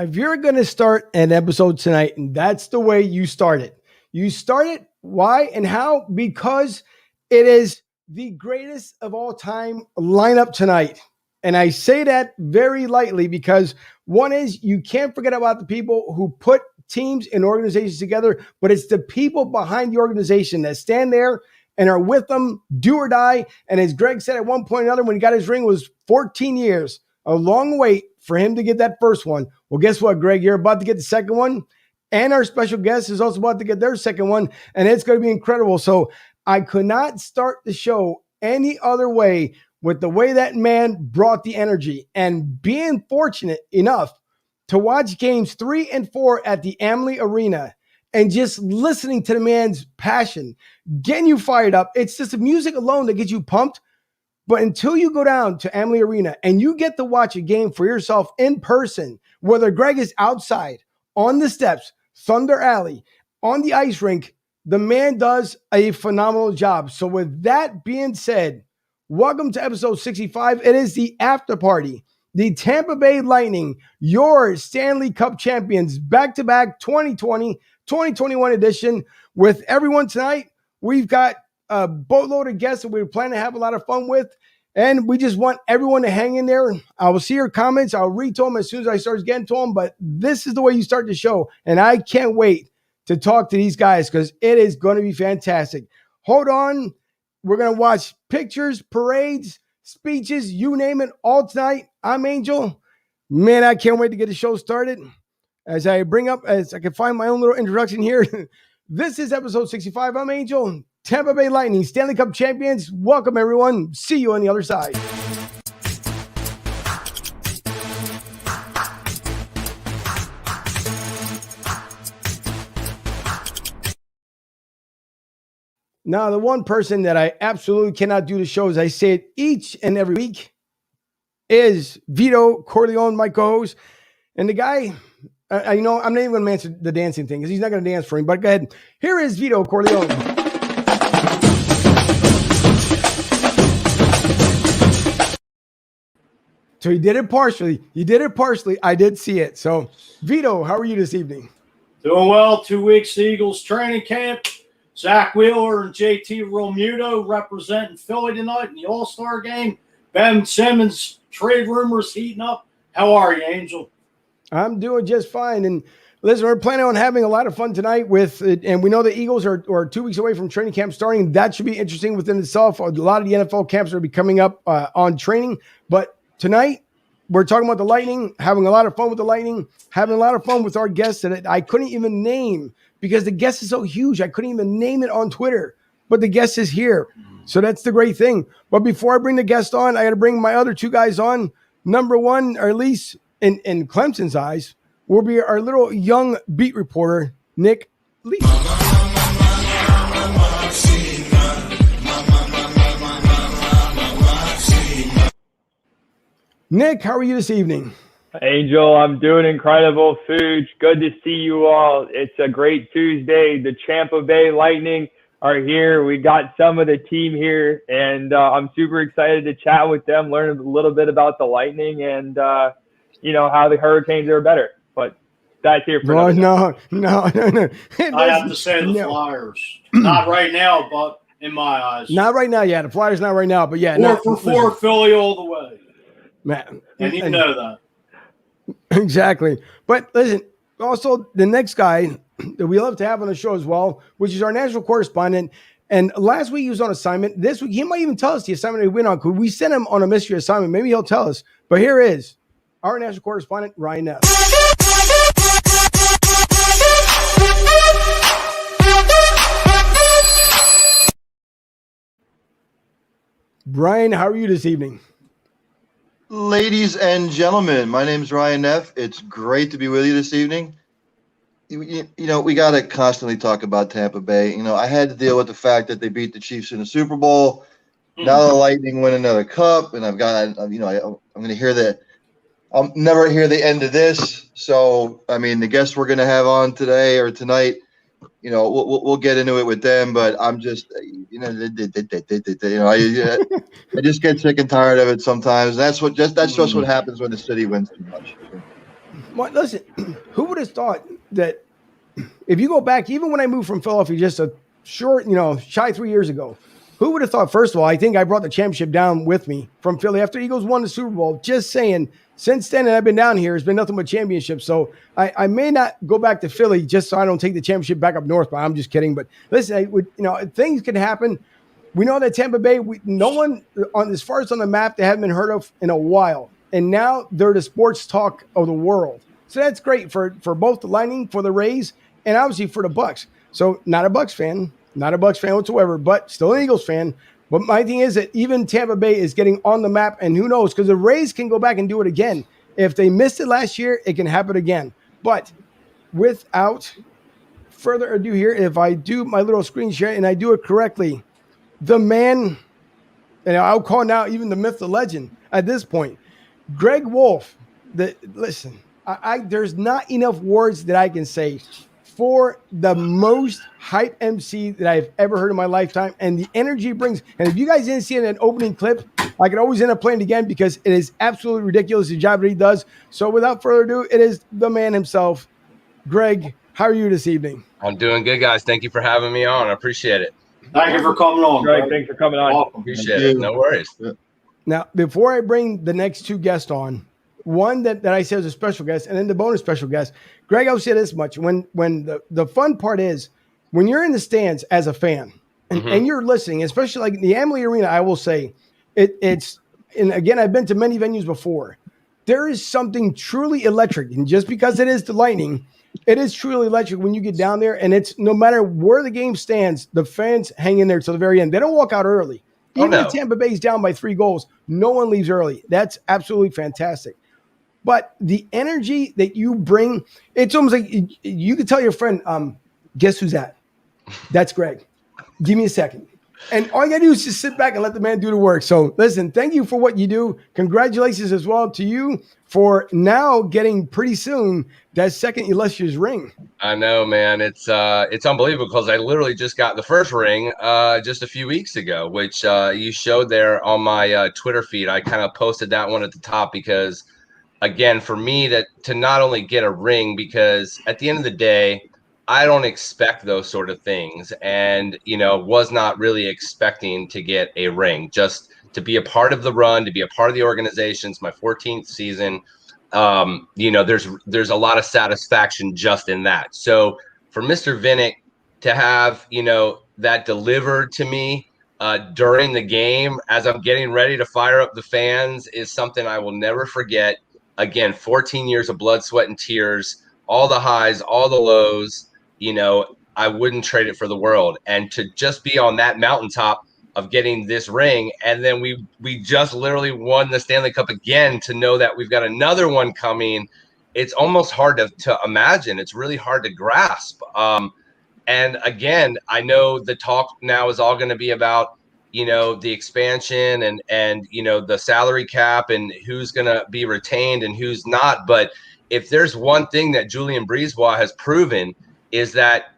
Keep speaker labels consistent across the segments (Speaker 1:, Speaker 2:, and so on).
Speaker 1: if you're going to start an episode tonight, and that's the way you start it. You start it, why and how? Because it is the greatest of all time lineup tonight. And I say that very lightly because one is you can't forget about the people who put teams and organizations together, but it's the people behind the organization that stand there and are with them, do or die. And as Greg said at one point or another, when he got his ring, it was 14 years, a long wait for him to get that first one. Well, guess what, Greg? You're about to get the second one. And our special guest is also about to get their second one. And it's going to be incredible. So I could not start the show any other way with the way that man brought the energy. And being fortunate enough to watch games 3 and 4 at the Amalie Arena and just listening to the man's passion, getting you fired up. It's just the music alone that gets you pumped. But until you go down to Amalie Arena and you get to watch a game for yourself in person, whether Greg is outside, on the steps, Thunder Alley, on the ice rink, the man does a phenomenal job. So with that being said, welcome to episode 65. It is the after party. The Tampa Bay Lightning, your Stanley Cup champions, back-to-back 2020-2021 edition. With everyone tonight, we've got a boatload of guests that we plan to have a lot of fun with, and we just want everyone to hang in there. I will see your comments. I'll read to them as soon as I start getting to them, but this is the way you start the show, and I can't wait to talk to these guys because it is going to be fantastic. Hold on. We're going to watch pictures, parades, speeches, you name it, all tonight. I'm Angel. Man, I can't wait to get the show started. As I can find my own little introduction here. This is episode 65. I'm Angel. Tampa Bay Lightning, Stanley Cup champions. Welcome, everyone. See you on the other side. Now, the one person that I absolutely cannot do the show, as I say it each and every week, is Vito Corleone, my co-host. And the guy, I'm not even going to answer the dancing thing because he's not going to dance for him. But go ahead. Here is Vito Corleone. So he did it partially. I did see it. So, Vito, how are you this evening?
Speaker 2: Doing well. 2 weeks Eagles training camp. Zach Wheeler and JT Romuto representing Philly tonight in the All-Star game. Ben Simmons, trade rumors heating up. How are you, Angel?
Speaker 1: I'm doing just fine. And listen, we're planning on having a lot of fun tonight with it. And we know the Eagles are 2 weeks away from training camp starting. That should be interesting within itself. A lot of the NFL camps are be coming up on training. But tonight, we're talking about the Lightning, having a lot of fun with the Lightning, having a lot of fun with our guests that I couldn't even name because the guest is so huge. I couldn't even name it on Twitter, but the guest is here. So that's the great thing. But before I bring the guest on, I got to bring my other two guys on. Number one, or at least in Clemson's eyes, will be our little young beat reporter, Nick Lee. Nick, how are you this evening?
Speaker 3: Angel, I'm doing incredible. Food. Good to see you all. It's a great Tuesday. The Tampa Bay Lightning are here. We got some of the team here, and I'm super excited to chat with them, learn a little bit about the Lightning and, how the Hurricanes are better. But that's here for
Speaker 1: no.
Speaker 2: I have to say the Flyers. Not right now, but in my eyes.
Speaker 1: Not right now, yeah. The Flyers not right now, but yeah.
Speaker 2: 4-for-4 Philly all the way.
Speaker 1: Man.
Speaker 2: And you know that.
Speaker 1: Exactly. But listen, also the next guy that we love to have on the show as well, which is our national correspondent. And last week he was on assignment. This week, he might even tell us the assignment he went on. Could we send him on a mystery assignment? Maybe he'll tell us. But here is our national correspondent, Ryan Neff. Brian, how are you this evening?
Speaker 4: Ladies and gentlemen, my name is Ryan Neff. It's great to be with you this evening. We got to constantly talk about Tampa Bay. I had to deal with the fact that they beat the Chiefs in the Super Bowl. Now the Lightning win another cup, and I'm going to hear that. I'll never hear the end of this. So, the guests we're going to have on today or tonight, we'll get into it with them. But I'm just, I just get sick and tired of it sometimes. That's just what happens when the city wins too much.
Speaker 1: Well, listen, who would have thought that if you go back, even when I moved from Philadelphia just a short, shy 3 years ago, who would have thought, first of all, I think I brought the championship down with me from Philly after Eagles won the Super Bowl. Just saying, since then, and I've been down here, it's been nothing but championships. So I may not go back to Philly just so I don't take the championship back up north, but I'm just kidding. But listen, things can happen. We know that Tampa Bay, no one as far as on the map, they haven't been heard of in a while. And now they're the sports talk of the world. So that's great for both the Lightning, for the Rays, and obviously for the Bucks. So not a Bucks fan whatsoever, but still an Eagles fan. But my thing is that even Tampa Bay is getting on the map, and who knows, because the Rays can go back and do it again. If they missed it last year, it can happen again. But without further ado here, if I do my little screen share and I do it correctly, the man, and I'll call now even the myth, the legend at this point, Greg Wolf. Listen, there's not enough words that I can say for the most hype MC that I've ever heard in my lifetime, and the energy he brings. And if you guys didn't see it in an opening clip, I could always end up playing it again because it is absolutely ridiculous, the job that he does. So without further ado, it is the man himself. Greg, how are you this evening?
Speaker 5: I'm doing good, guys. Thank you for having me on. I appreciate it.
Speaker 2: Thank you for coming on,
Speaker 3: Greg, thanks for coming on.
Speaker 2: Welcome.
Speaker 5: Appreciate it. No worries.
Speaker 1: Now, before I bring the next two guests on, one that I said was a special guest, and then the bonus special guest, Greg, I'll say this much. When the fun part is, when you're in the stands as a fan and you're listening, especially like the Amalie Arena, I will say, it's, and again, I've been to many venues before, there is something truly electric. And just because it is the Lightning, it is truly electric when you get down there, and it's no matter where the game stands, the fans hang in there till the very end. They don't walk out early. Even if Tampa Bay's down by 3 goals, no one leaves early. That's absolutely fantastic. But the energy that you bring, it's almost like you could tell your friend, guess who's that? That's Greg. Give me a second. And all you got to do is just sit back and let the man do the work. So listen, thank you for what you do. Congratulations as well to you for now getting pretty soon that second illustrious ring.
Speaker 5: I know, man. It's unbelievable because I literally just got the first ring just a few weeks ago, which you showed there on my Twitter feed. I kind of posted that one at the top because, again, for me to not only get a ring, because at the end of the day, I don't expect those sort of things, and was not really expecting to get a ring. Just to be a part of the run, to be a part of the organization. It's my 14th season. There's a lot of satisfaction just in that. So for Mr. Vinnick to have that delivered to me during the game as I'm getting ready to fire up the fans is something I will never forget. Again, 14 years of blood, sweat, and tears, all the highs, all the lows. I wouldn't trade it for the world. And to just be on that mountaintop of getting this ring, and then we just literally won the Stanley Cup again, to know that we've got another one coming, it's almost hard to imagine. It's really hard to grasp. And again, I know the talk now is all going to be about the expansion and the salary cap and who's going to be retained and who's not. But if there's one thing that Julien Brisebois has proven, is that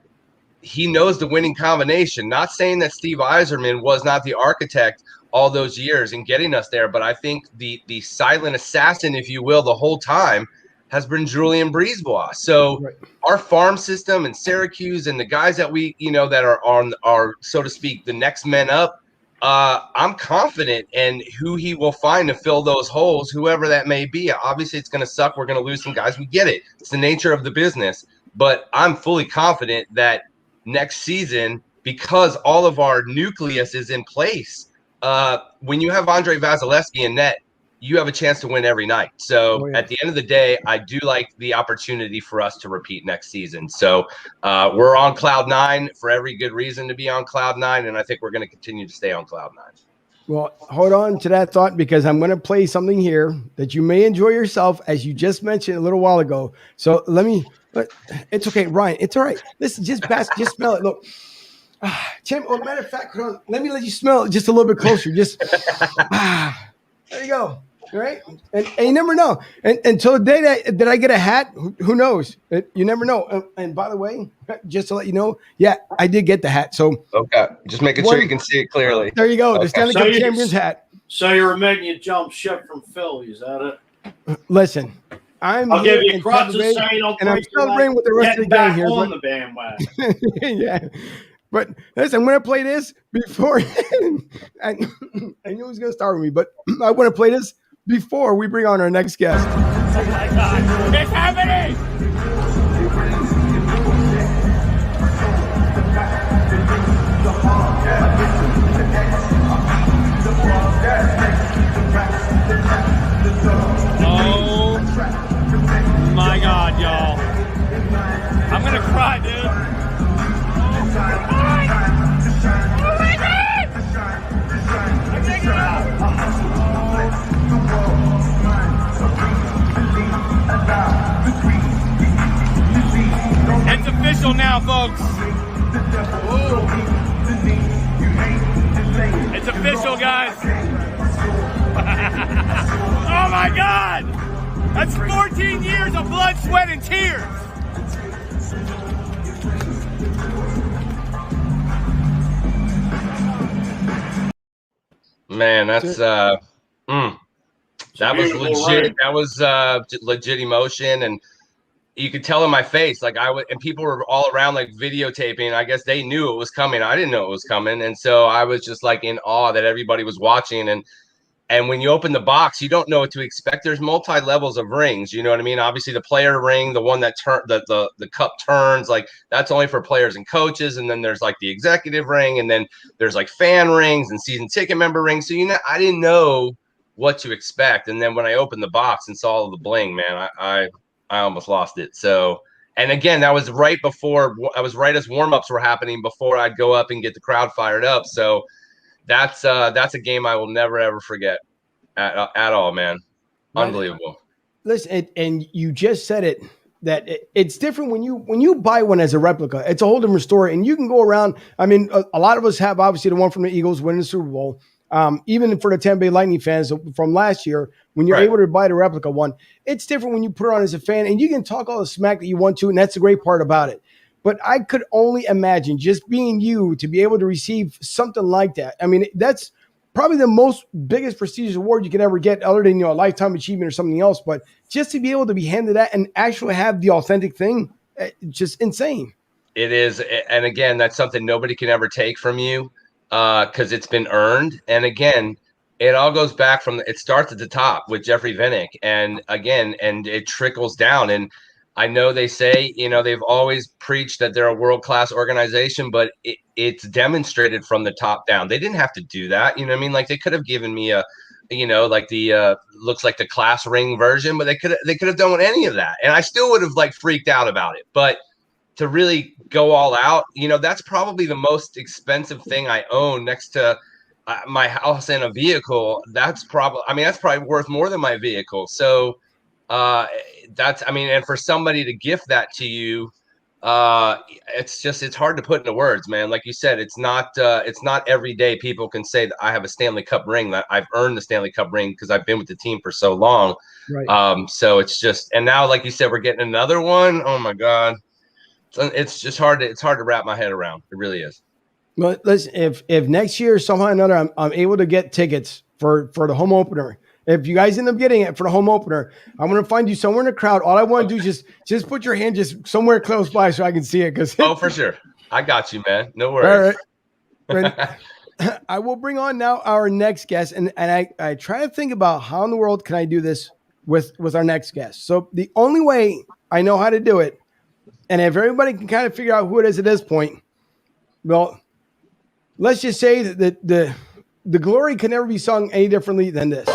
Speaker 5: he knows the winning combination. Not saying that Steve Yzerman was not the architect all those years in getting us there, but I think the silent assassin, if you will, the whole time has been Julien Brisebois. So our farm system and Syracuse and the guys that we, that are on our, so to speak, the next men up, I'm confident in who he will find to fill those holes, whoever that may be. Obviously, it's going to suck. We're going to lose some guys. We get it. It's the nature of the business. But I'm fully confident that next season, because all of our nucleus is in place, when you have Andre Vasilevsky in net, you have a chance to win every night. So at the end of the day, I do like the opportunity for us to repeat next season. So we're on cloud 9 for every good reason to be on cloud 9, and I think we're going to continue to stay on cloud 9.
Speaker 1: Well, hold on to that thought, because I'm going to play something here that you may enjoy yourself, as you just mentioned a little while ago. So it's okay, Ryan. It's all right. Listen, just smell it. Look, Tim. Matter of fact, let me let you smell it just a little bit closer. Just there you go. All right, and you never know. And until the day that I get a hat, who knows? You never know. And by the way, just to let you know, yeah, I did get the hat. So
Speaker 5: okay, just making sure you can see it clearly.
Speaker 1: There you go, the Stanley Cup Champions hat.
Speaker 2: So you were making you jump ship from Philly, is that it?
Speaker 1: Listen, I'm
Speaker 2: I'll
Speaker 1: here
Speaker 2: give you
Speaker 1: in
Speaker 2: crutches
Speaker 1: Tampa Bay,
Speaker 2: saying I'll
Speaker 1: and I'm
Speaker 2: break your
Speaker 1: celebrating
Speaker 2: leg.
Speaker 1: with the rest of
Speaker 2: Get
Speaker 1: the gang
Speaker 2: back
Speaker 1: here.
Speaker 2: on
Speaker 1: But,
Speaker 2: the bandwagon.
Speaker 1: yeah. But listen, I'm going to play this before. I knew it was going to start with me, but I want to play this before we bring on our next guest.
Speaker 6: Oh my God. It's happening! Oh my God, y'all. I'm gonna cry, dude. Oh my God! I'm taking it out. It's official now, folks. It's official, guys. Oh my God! That's 14 years of blood, sweat, and tears.
Speaker 5: Man, that's that was legit.
Speaker 2: Ring.
Speaker 5: That was legit emotion, and you could tell in my face, like and people were all around like videotaping. I guess they knew it was coming. I didn't know it was coming, and so I was just like in awe that everybody was watching. And when you open the box, you don't know what to expect. There's multi levels of rings. You know what I mean? Obviously, the player ring, the one that the cup turns, like that's only for players and coaches. And then there's like the executive ring, and then there's like fan rings and season ticket member rings. So I didn't know what to expect. And then when I opened the box and saw all the bling, man, I almost lost it. So, and again, that was right as warm-ups were happening before I'd go up and get the crowd fired up. So that's a game I will never ever forget at all, man. Unbelievable.
Speaker 1: Listen, and you just said it, that it's different when you buy one as a replica. It's a whole different story, and you can go around. I mean, a lot of us have obviously the one from the Eagles winning the Super Bowl. Even for the Tampa Bay Lightning fans from last year, when you're able to buy the replica one, it's different when you put it on as a fan, and you can talk all the smack that you want to, and that's the great part about it. But I could only imagine just being you to be able to receive something like that. I mean, that's probably the biggest prestigious award you can ever get, other than a lifetime achievement or something else. But just to be able to be handed that and actually have the authentic thing, just insane.
Speaker 5: It is, and again, that's something nobody can ever take from you because it's been earned. And again, it all goes back it starts at the top with Jeffrey Vinnick, and it trickles down. And I know they say, they've always preached that they're a world-class organization, but it's demonstrated from the top down. They didn't have to do that. You know what I mean? Like they could have given me like the looks like the class ring version, but they could have done any of that. And I still would have like freaked out about it. But to really go all out, that's probably the most expensive thing I own next to my house and a vehicle. That's probably worth more than my vehicle. So, and for somebody to gift that to you, it's hard to put into words, man. Like you said, it's not every day people can say that I have a Stanley Cup ring, that I've earned the Stanley Cup ring because I've been with the team for so long.
Speaker 1: Right.
Speaker 5: So it's just, and now, like you said, we're getting another one. Oh my God. It's just hard to wrap my head around. It really is.
Speaker 1: Well, listen, if next year somehow or another I'm able to get tickets for the home opener, if you guys end up getting it for the home opener, I'm going to find you somewhere in the crowd. All I want to do is just put your hand just somewhere close by so I can see it.
Speaker 5: For sure. I got you, man. No worries.
Speaker 1: All right. I will bring on now our next guest. And I try to think about how in the world can I do this with our next guest. So the only way I know how to do it, and if everybody can kind of figure out who it is at this point, well, let's just say that the glory can never be sung any differently than this.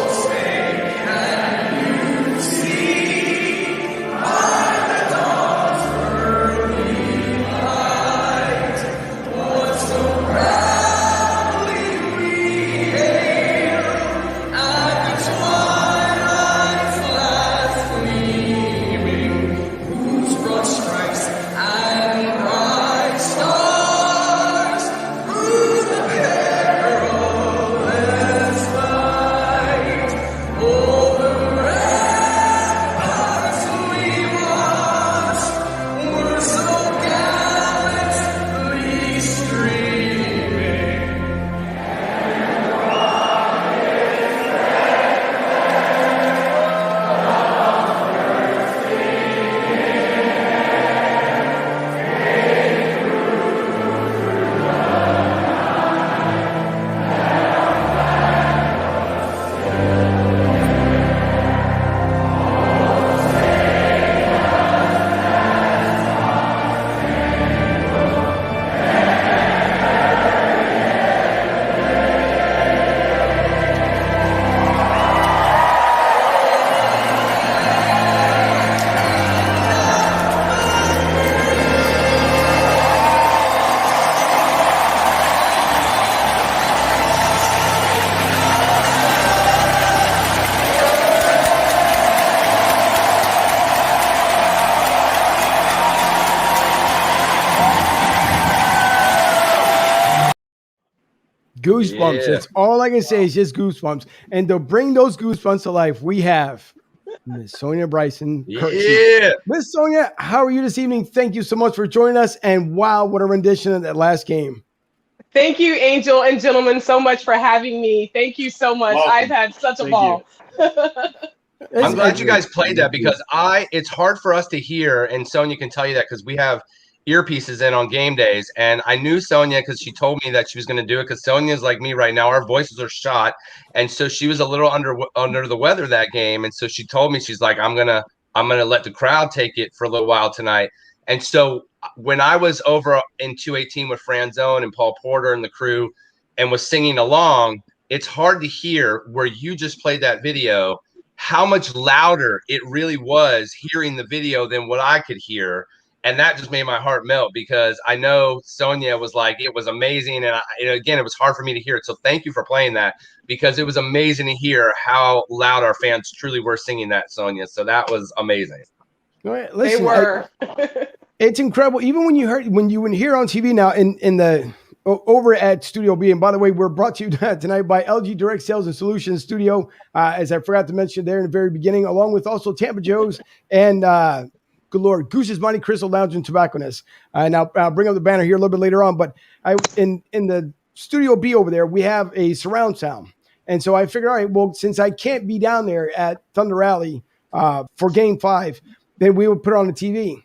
Speaker 1: Goosebumps.
Speaker 5: Yeah.
Speaker 1: That's all I can say is just goosebumps. And to bring those goosebumps to life, we have Miss Sonia Bryson.
Speaker 5: Yeah.
Speaker 1: Miss Sonia, how are you this evening? Thank you so much for joining us. And wow, what a rendition of that last game.
Speaker 7: Thank you, Angel and gentlemen, so much for having me. Thank you so much.
Speaker 2: Welcome.
Speaker 7: I've had such a
Speaker 2: Thank
Speaker 7: ball.
Speaker 5: I'm glad you guys played that because it's hard for us to hear, and Sonia can tell you that because we have earpieces in on game days. And I knew Sonia because she told me that she was going to do it because Sonia's like me right now. Our voices are shot. And so she was a little under the weather that game. And so she told me, she's like, I'm gonna let the crowd take it for a little while tonight. And so when I was over in 218 with Franzone and Paul Porter and the crew and was singing along, it's hard to hear where you just played that video, how much louder it really was hearing the video than what I could hear. And that just made my heart melt because I know Sonia was like, it was amazing. And again, it was hard for me to hear it. So thank you for playing that because it was amazing to hear how loud our fans truly were singing that, Sonia. So that was amazing.
Speaker 1: Listen,
Speaker 7: They were.
Speaker 1: It's incredible. Even when you hear on TV now in the over at Studio B. And by the way, we're brought to you tonight by LG Direct Sales and Solutions Studio, as I forgot to mention there in the very beginning, along with also Tampa Joe's and good Lord, Goose's Monte Crystal Lounge and Tobacconist. And I'll bring up the banner here a little bit later on. But in the Studio B over there, we have a surround sound. And so I figured, all right, well, since I can't be down there at Thunder Alley for Game 5, then we would put it on the TV.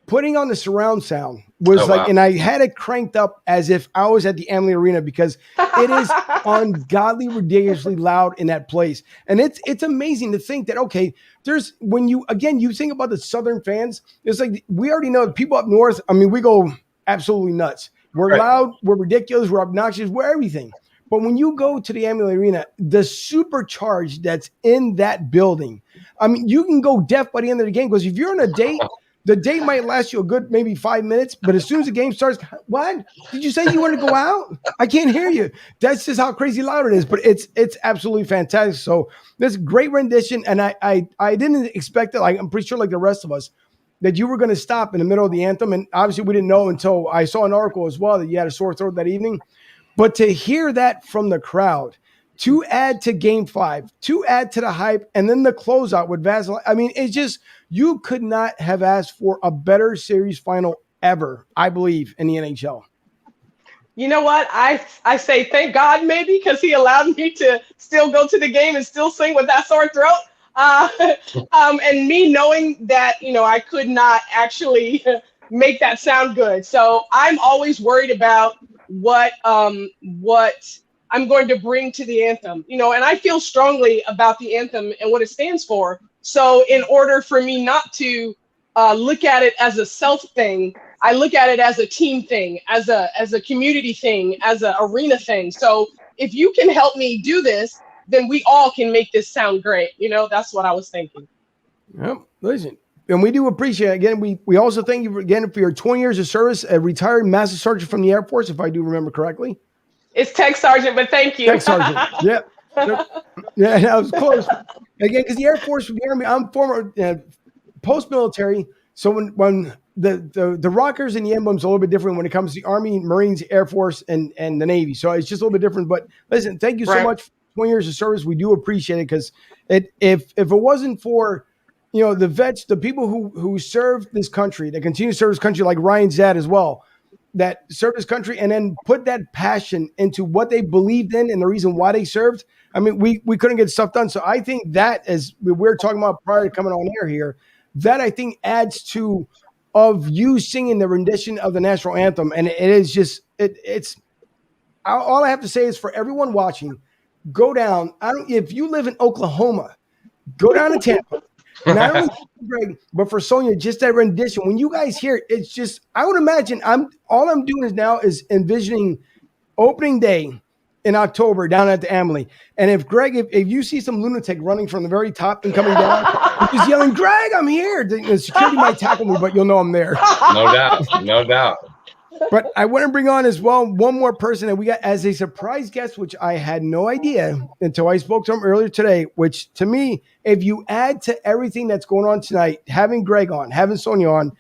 Speaker 1: Putting on the surround sound was
Speaker 5: wow.
Speaker 1: and I had it cranked up as if I was at the Amalie Arena because it is ungodly, ridiculously loud in that place. And it's amazing to think that, okay, there's when you think about the Southern fans, it's like we already know the people up north. I mean, we go absolutely nuts. We're
Speaker 5: Right.
Speaker 1: loud, we're ridiculous, we're obnoxious, we're everything. But when you go to the Amalie Arena, the supercharge that's in that building, I mean, you can go deaf by the end of the game because if you're on a date, the date might last you a good maybe 5 minutes, but as soon as the game starts, what? Did you say you want to go out? I can't hear you. That's just how crazy loud it is, but it's absolutely fantastic. So this great rendition, and I didn't expect it. Like I'm pretty sure, like the rest of us, that you were going to stop in the middle of the anthem, and obviously we didn't know until I saw an article as well that you had a sore throat that evening. But to hear that from the crowd, to add to Game 5, to add to the hype, and then the closeout with Vaseline. I mean, it's just, you could not have asked for a better series final ever, I believe, in the NHL.
Speaker 7: You know what? I say thank God maybe because he allowed me to still go to the game and still sing with that sore throat. And me knowing that, I could not actually make that sound good. So I'm always worried about what I'm going to bring to the anthem, and I feel strongly about the anthem and what it stands for. So in order for me not to look at it as a self thing, I look at it as a team thing, as a community thing, as an arena thing. So if you can help me do this, then we all can make this sound great. That's what I was thinking.
Speaker 1: Well, listen, and we do appreciate it. Again, we also thank you again for your 20 years of service, a retired Master Sergeant from the Air Force, if I do remember correctly.
Speaker 7: It's Tech Sergeant, but thank you.
Speaker 1: Tech Sergeant, yeah. Yeah, that was close. Again, because the Air Force, from the Army, I'm former post-military. So when the rockers and the emblems are a little bit different when it comes to the Army, Marines, Air Force, and the Navy. So it's just a little bit different. But listen, thank you so much for 20 years of service. We do appreciate it because if it wasn't for the vets, the people who served this country, that continue to serve this country, like Ryan's dad as well, that served this country and then put that passion into what they believed in and the reason why they served. I mean, we couldn't get stuff done. So I think that, as we were talking about prior to coming on air here, that I think adds to of you singing the rendition of the national anthem. And it is just, it's all I have to say is for everyone watching, go down. If you live in Oklahoma, go down to Tampa. Not only Greg, but for Sonia, just that rendition. When you guys hear it, it's just, I would imagine all I'm doing is envisioning opening day in October down at the Amalie. And if Greg, if you see some lunatic running from the very top and coming down, just yelling, Greg, I'm here. The security might tackle me, but you'll know I'm there.
Speaker 5: No doubt. No doubt.
Speaker 1: But I want to bring on as well one more person that we got as a surprise guest, which I had no idea until I spoke to him earlier today, which to me, if you add to everything that's going on tonight, having Greg on, having Sonia on,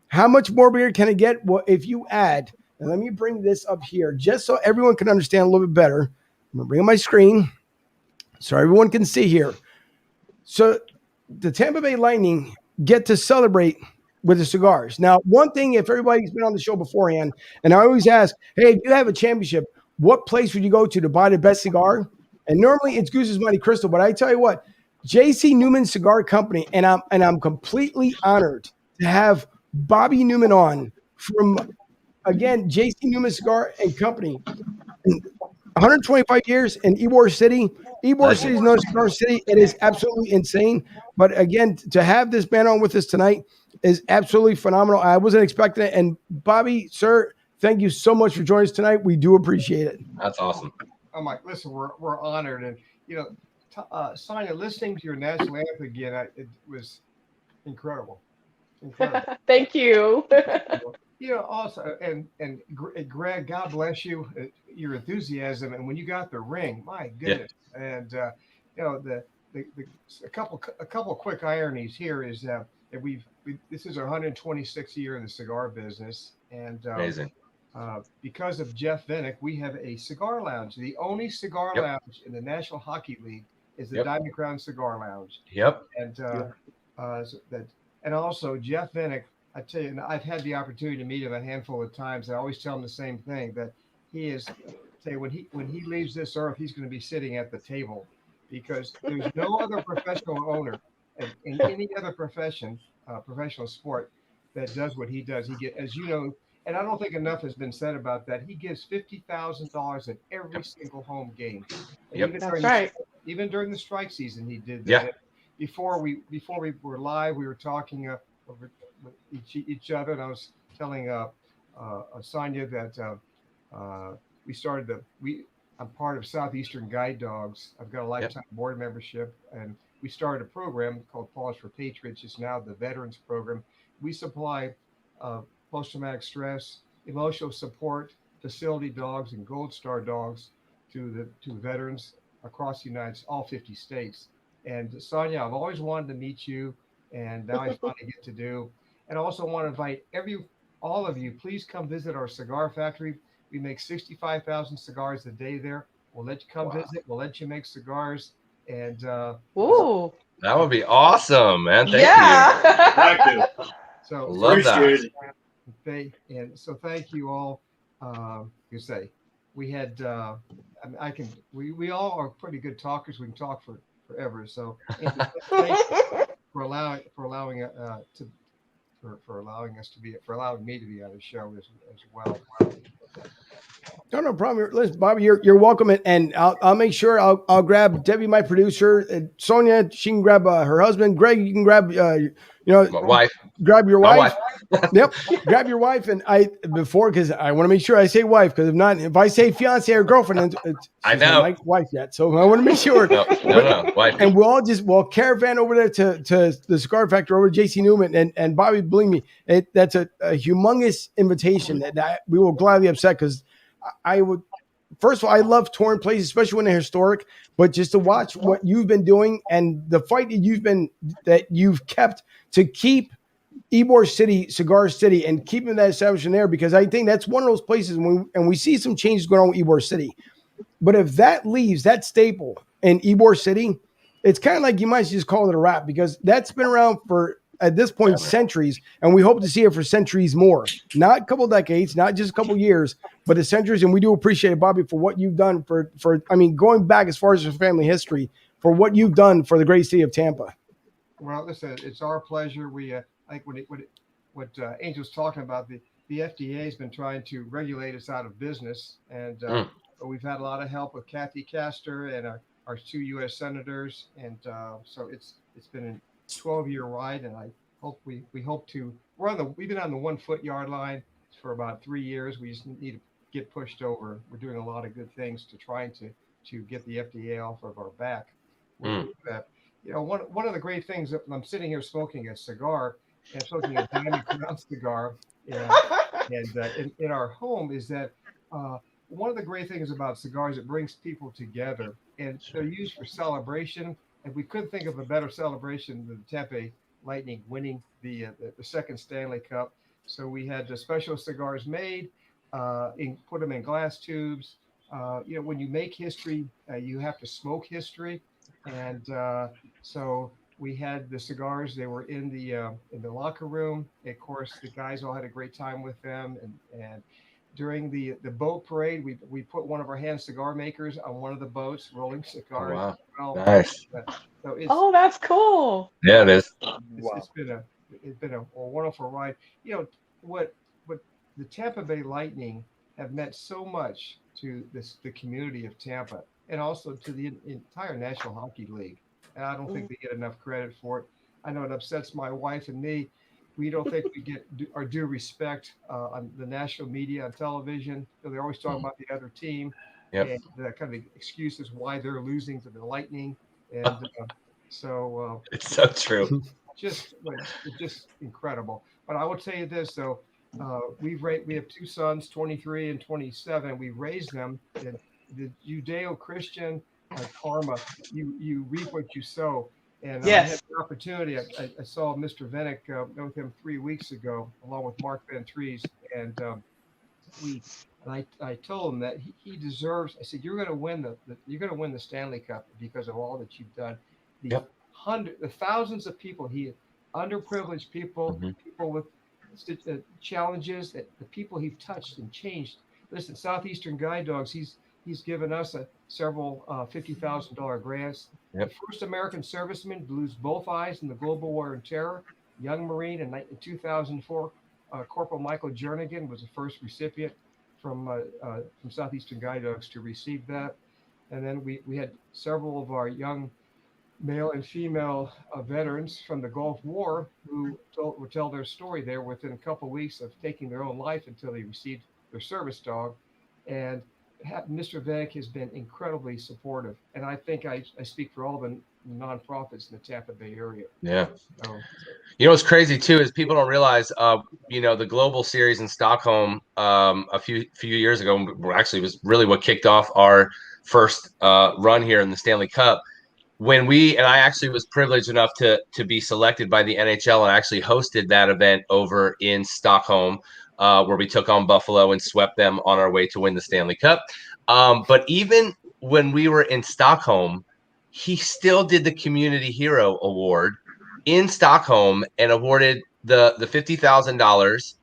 Speaker 1: how much more weird can it get? Well, if you add And let me bring this up here just so everyone can understand a little bit better. I'm going to bring up my screen so everyone can see here. So the Tampa Bay Lightning get to celebrate with the cigars. Now, one thing, if everybody's been on the show beforehand, and I always ask, hey, if you have a championship, what place would you go to buy the best cigar? And normally it's Goose's Mighty Crystal, but I tell you what, J.C. Newman Cigar Company, and I'm completely honored to have Bobby Newman on from, again, J.C. Newman Cigar and Company. 125 years in Ybor City. Ybor City is no cigar city. It is absolutely insane. But again, to have this man on with us tonight is absolutely phenomenal. I wasn't expecting it. And Bobby, sir, thank you so much for joining us tonight. We do appreciate it.
Speaker 5: That's awesome.
Speaker 8: Oh, Mike, listen, we're honored. And, Sonia, listening to your national anthem again, it was incredible.
Speaker 7: Thank you.
Speaker 8: Also, and Greg, God bless you, your enthusiasm, and when you got the ring, my goodness. Yeah. And a couple quick ironies here is that this is our 126th year in the cigar business, and
Speaker 5: amazing.
Speaker 8: Because of Jeff Vinnick, we have a cigar lounge. The only cigar lounge in the National Hockey League is the Diamond Crown Cigar Lounge.
Speaker 5: Yep.
Speaker 8: And also Jeff Vinnick, I tell you, and I've had the opportunity to meet him a handful of times. I always tell him the same thing, that he is, when he leaves this earth, he's going to be sitting at the table, because there's no other professional owner in any other profession, professional sport, that does what he does. He as you know, and I don't think enough has been said about that. He gives $50,000 in every single home game.
Speaker 7: That's right.
Speaker 8: Even during the strike season, he did that. Before we were live, we were talking over with each other, and I was telling Sonia that I'm part of Southeastern Guide Dogs. I've got a lifetime board membership, and we started a program called Pause for Patriots. It's now the Veterans Program. We supply post-traumatic stress, emotional support, facility dogs, and Gold Star dogs to veterans across the United States, all 50 states. And Sonia, I've always wanted to meet you, and now I finally get to do. And I also want to invite all of you, please come visit our cigar factory. We make 65,000 cigars a day there. We'll let you come visit. We'll let you make cigars. And
Speaker 7: ooh,
Speaker 5: that would be awesome, man. Thank you.
Speaker 2: Thank you.
Speaker 8: So
Speaker 5: love that.
Speaker 8: So thank you all. You say we had. We all are pretty good talkers. We can talk forever. So thank you for allowing me to be on the show as well.
Speaker 1: No problem. Listen, Bobby, you're welcome, and I'll make sure I'll grab Debbie, my producer, and Sonia. She can grab her husband. Greg, you can grab
Speaker 5: my wife.
Speaker 1: Grab your wife. Yep, grab your wife. And because I want to make sure I say wife, because if I say fiance or girlfriend,
Speaker 5: I know
Speaker 1: my wife yet, so I want to make sure.
Speaker 5: No, wife.
Speaker 1: And we'll caravan over there to the cigar factory over to J.C. Newman, and Bobby, believe me, that's a humongous invitation that we will gladly accept, because I would. First of all, I love touring places, especially when they're historic. But just to watch what you've been doing and the fight that you've kept to keep Ybor City, Cigar City, and keeping that establishment there, because I think that's one of those places and we see some changes going on with Ybor City. But if that leaves, that staple in Ybor City, it's kind of like you might just call it a wrap, because that's been around for, at this point, centuries, and we hope to see it for centuries more. Not a couple decades, not just a couple years, but the centuries. And we do appreciate it, Bobby, for what you've done for going back as far as your family history, for what you've done for the great city of Tampa.
Speaker 8: Well, listen, it's our pleasure. We I think what Angel's talking about, the FDA has been trying to regulate us out of business, and we've had a lot of help with Kathy Castor and our 2 U.S. senators, and so it's been a 12-year ride, and I hope we've been on the 1 foot yard line for about 3 years. We just need to get pushed over. We're doing a lot of good things to trying to get the FDA off of our back. One of the great things that I'm sitting here smoking a cigar, and smoking a Diamond Crown cigar, and in our home, is that one of the great things about cigars, it brings people together, and they're used for celebration. And we couldn't think of a better celebration than the Tampa Bay Lightning winning the second Stanley Cup. So we had the special cigars made put them in glass tubes. When you make history, you have to smoke history, and so we had the cigars. They were in the locker room. Of course, the guys all had a great time with them, and during the boat parade, we put one of our hand cigar makers on one of the boats, rolling cigars.
Speaker 5: Wow.
Speaker 8: Well,
Speaker 5: Nice.
Speaker 8: So
Speaker 7: Oh, that's cool.
Speaker 5: Yeah, it is.
Speaker 8: it's been a wonderful ride. What the Tampa Bay Lightning have meant so much to the community of Tampa, and also to the entire National Hockey League. And I don't think they get enough credit for it. I know it upsets my wife and me. We don't think we get our due respect on the national media, on television. They're always talking about the other team, and the kind of excuses why they're losing to the Lightning. And so
Speaker 5: it's so true.
Speaker 8: It's just incredible. But I will tell you this, though. We have two sons, 23 and 27. We raised them in the Judeo-Christian karma. You reap what you sow. And I had the opportunity. I saw Mr. Venick, with him 3 weeks ago, along with Mark Van Trees, and I told him that he deserves. I said, you're going to win the Stanley Cup because of all that you've done. The thousands of people, underprivileged people, people with challenges, that the people he's touched and changed. Listen, Southeastern Guide Dogs, he's given us several $50,000 grants. The first American serviceman to lose both eyes in the global war on terror, young Marine in 2004, Corporal Michael Jernigan was the first recipient from Southeastern Guide Dogs to receive that. And then we had several of our young male and female veterans from the Gulf War who would tell their story there within a couple of weeks of taking their own life until they received their service dog. And Mr. Venick has been incredibly supportive. And I think I speak for all the nonprofits in the Tampa Bay area.
Speaker 5: Yeah. What's crazy too is people don't realize, the global series in Stockholm a few years ago actually was really what kicked off our first run here in the Stanley Cup. And I actually was privileged enough to be selected by the NHL and actually hosted that event over in Stockholm, where we took on Buffalo and swept them on our way to win the Stanley Cup. But even when we were in Stockholm, he still did the Community Hero Award in Stockholm and awarded the $50,000.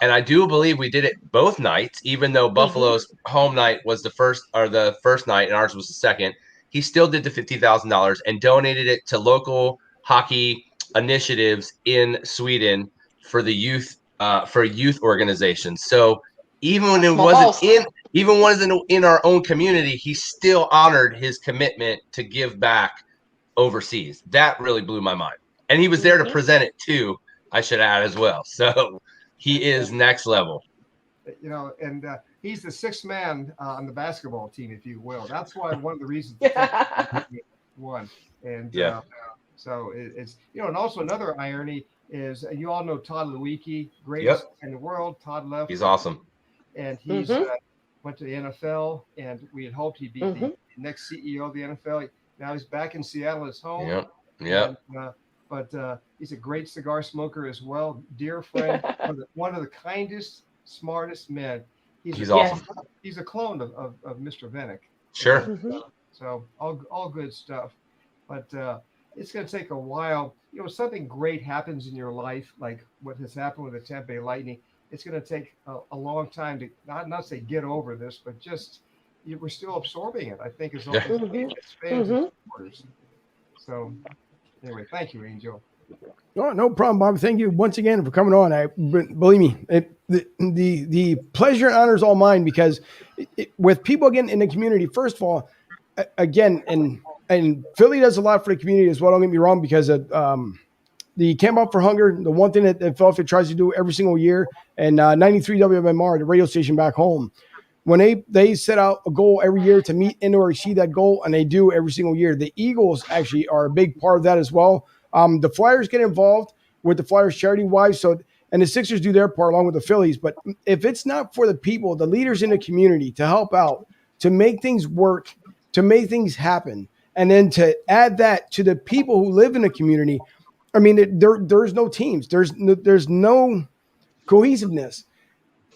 Speaker 5: And I do believe we did it both nights, even though Buffalo's home night was the first night and ours was the second. He still did the $50,000 and donated it to local hockey initiatives in Sweden for the youth organizations. So even when it wasn't in our own community, he still honored his commitment to give back overseas. That really blew my mind. And he was there to present it too, I should add as well. So he is next level.
Speaker 8: And he's the sixth man on the basketball team, if you will. That's why one of the reasons won. And so it's and also another irony is you all know Todd Lewicki, greatest in the world. Todd left.
Speaker 5: He's awesome.
Speaker 8: And he's went to the NFL, and we had hoped he'd be the next CEO of the NFL. Now he's back in Seattle, his home. But he's a great cigar smoker as well. Dear friend, one of the kindest, smartest men.
Speaker 5: He's awesome.
Speaker 8: He's a clone of Mr. Venick.
Speaker 5: Sure.
Speaker 8: So all good stuff. But it's going to take a while. Something great happens in your life, like what has happened with the Tampa Bay Lightning. It's going to take a long time to not say get over this, but just we're still absorbing it, I think, as fans and supporters. So anyway, thank you, Angel.
Speaker 1: No problem, Bob. Thank you once again for coming on. Believe me, the pleasure and honor is all mine because with people again in the community, first of all, again, and Philly does a lot for the community as well. Don't get me wrong, because of the Camp Out for Hunger, the one thing that Philadelphia tries to do every single year, and 93 WMMR, the radio station back home, when they set out a goal every year to meet and or exceed that goal, and they do every single year. The Eagles actually are a big part of that as well. The Flyers get involved with the Flyers charity wise, and the Sixers do their part along with the Phillies. But if it's not for the people, the leaders in the community to help out, to make things work, to make things happen, and then to add that to the people who live in the community, I mean, there's no teams. There's no cohesiveness.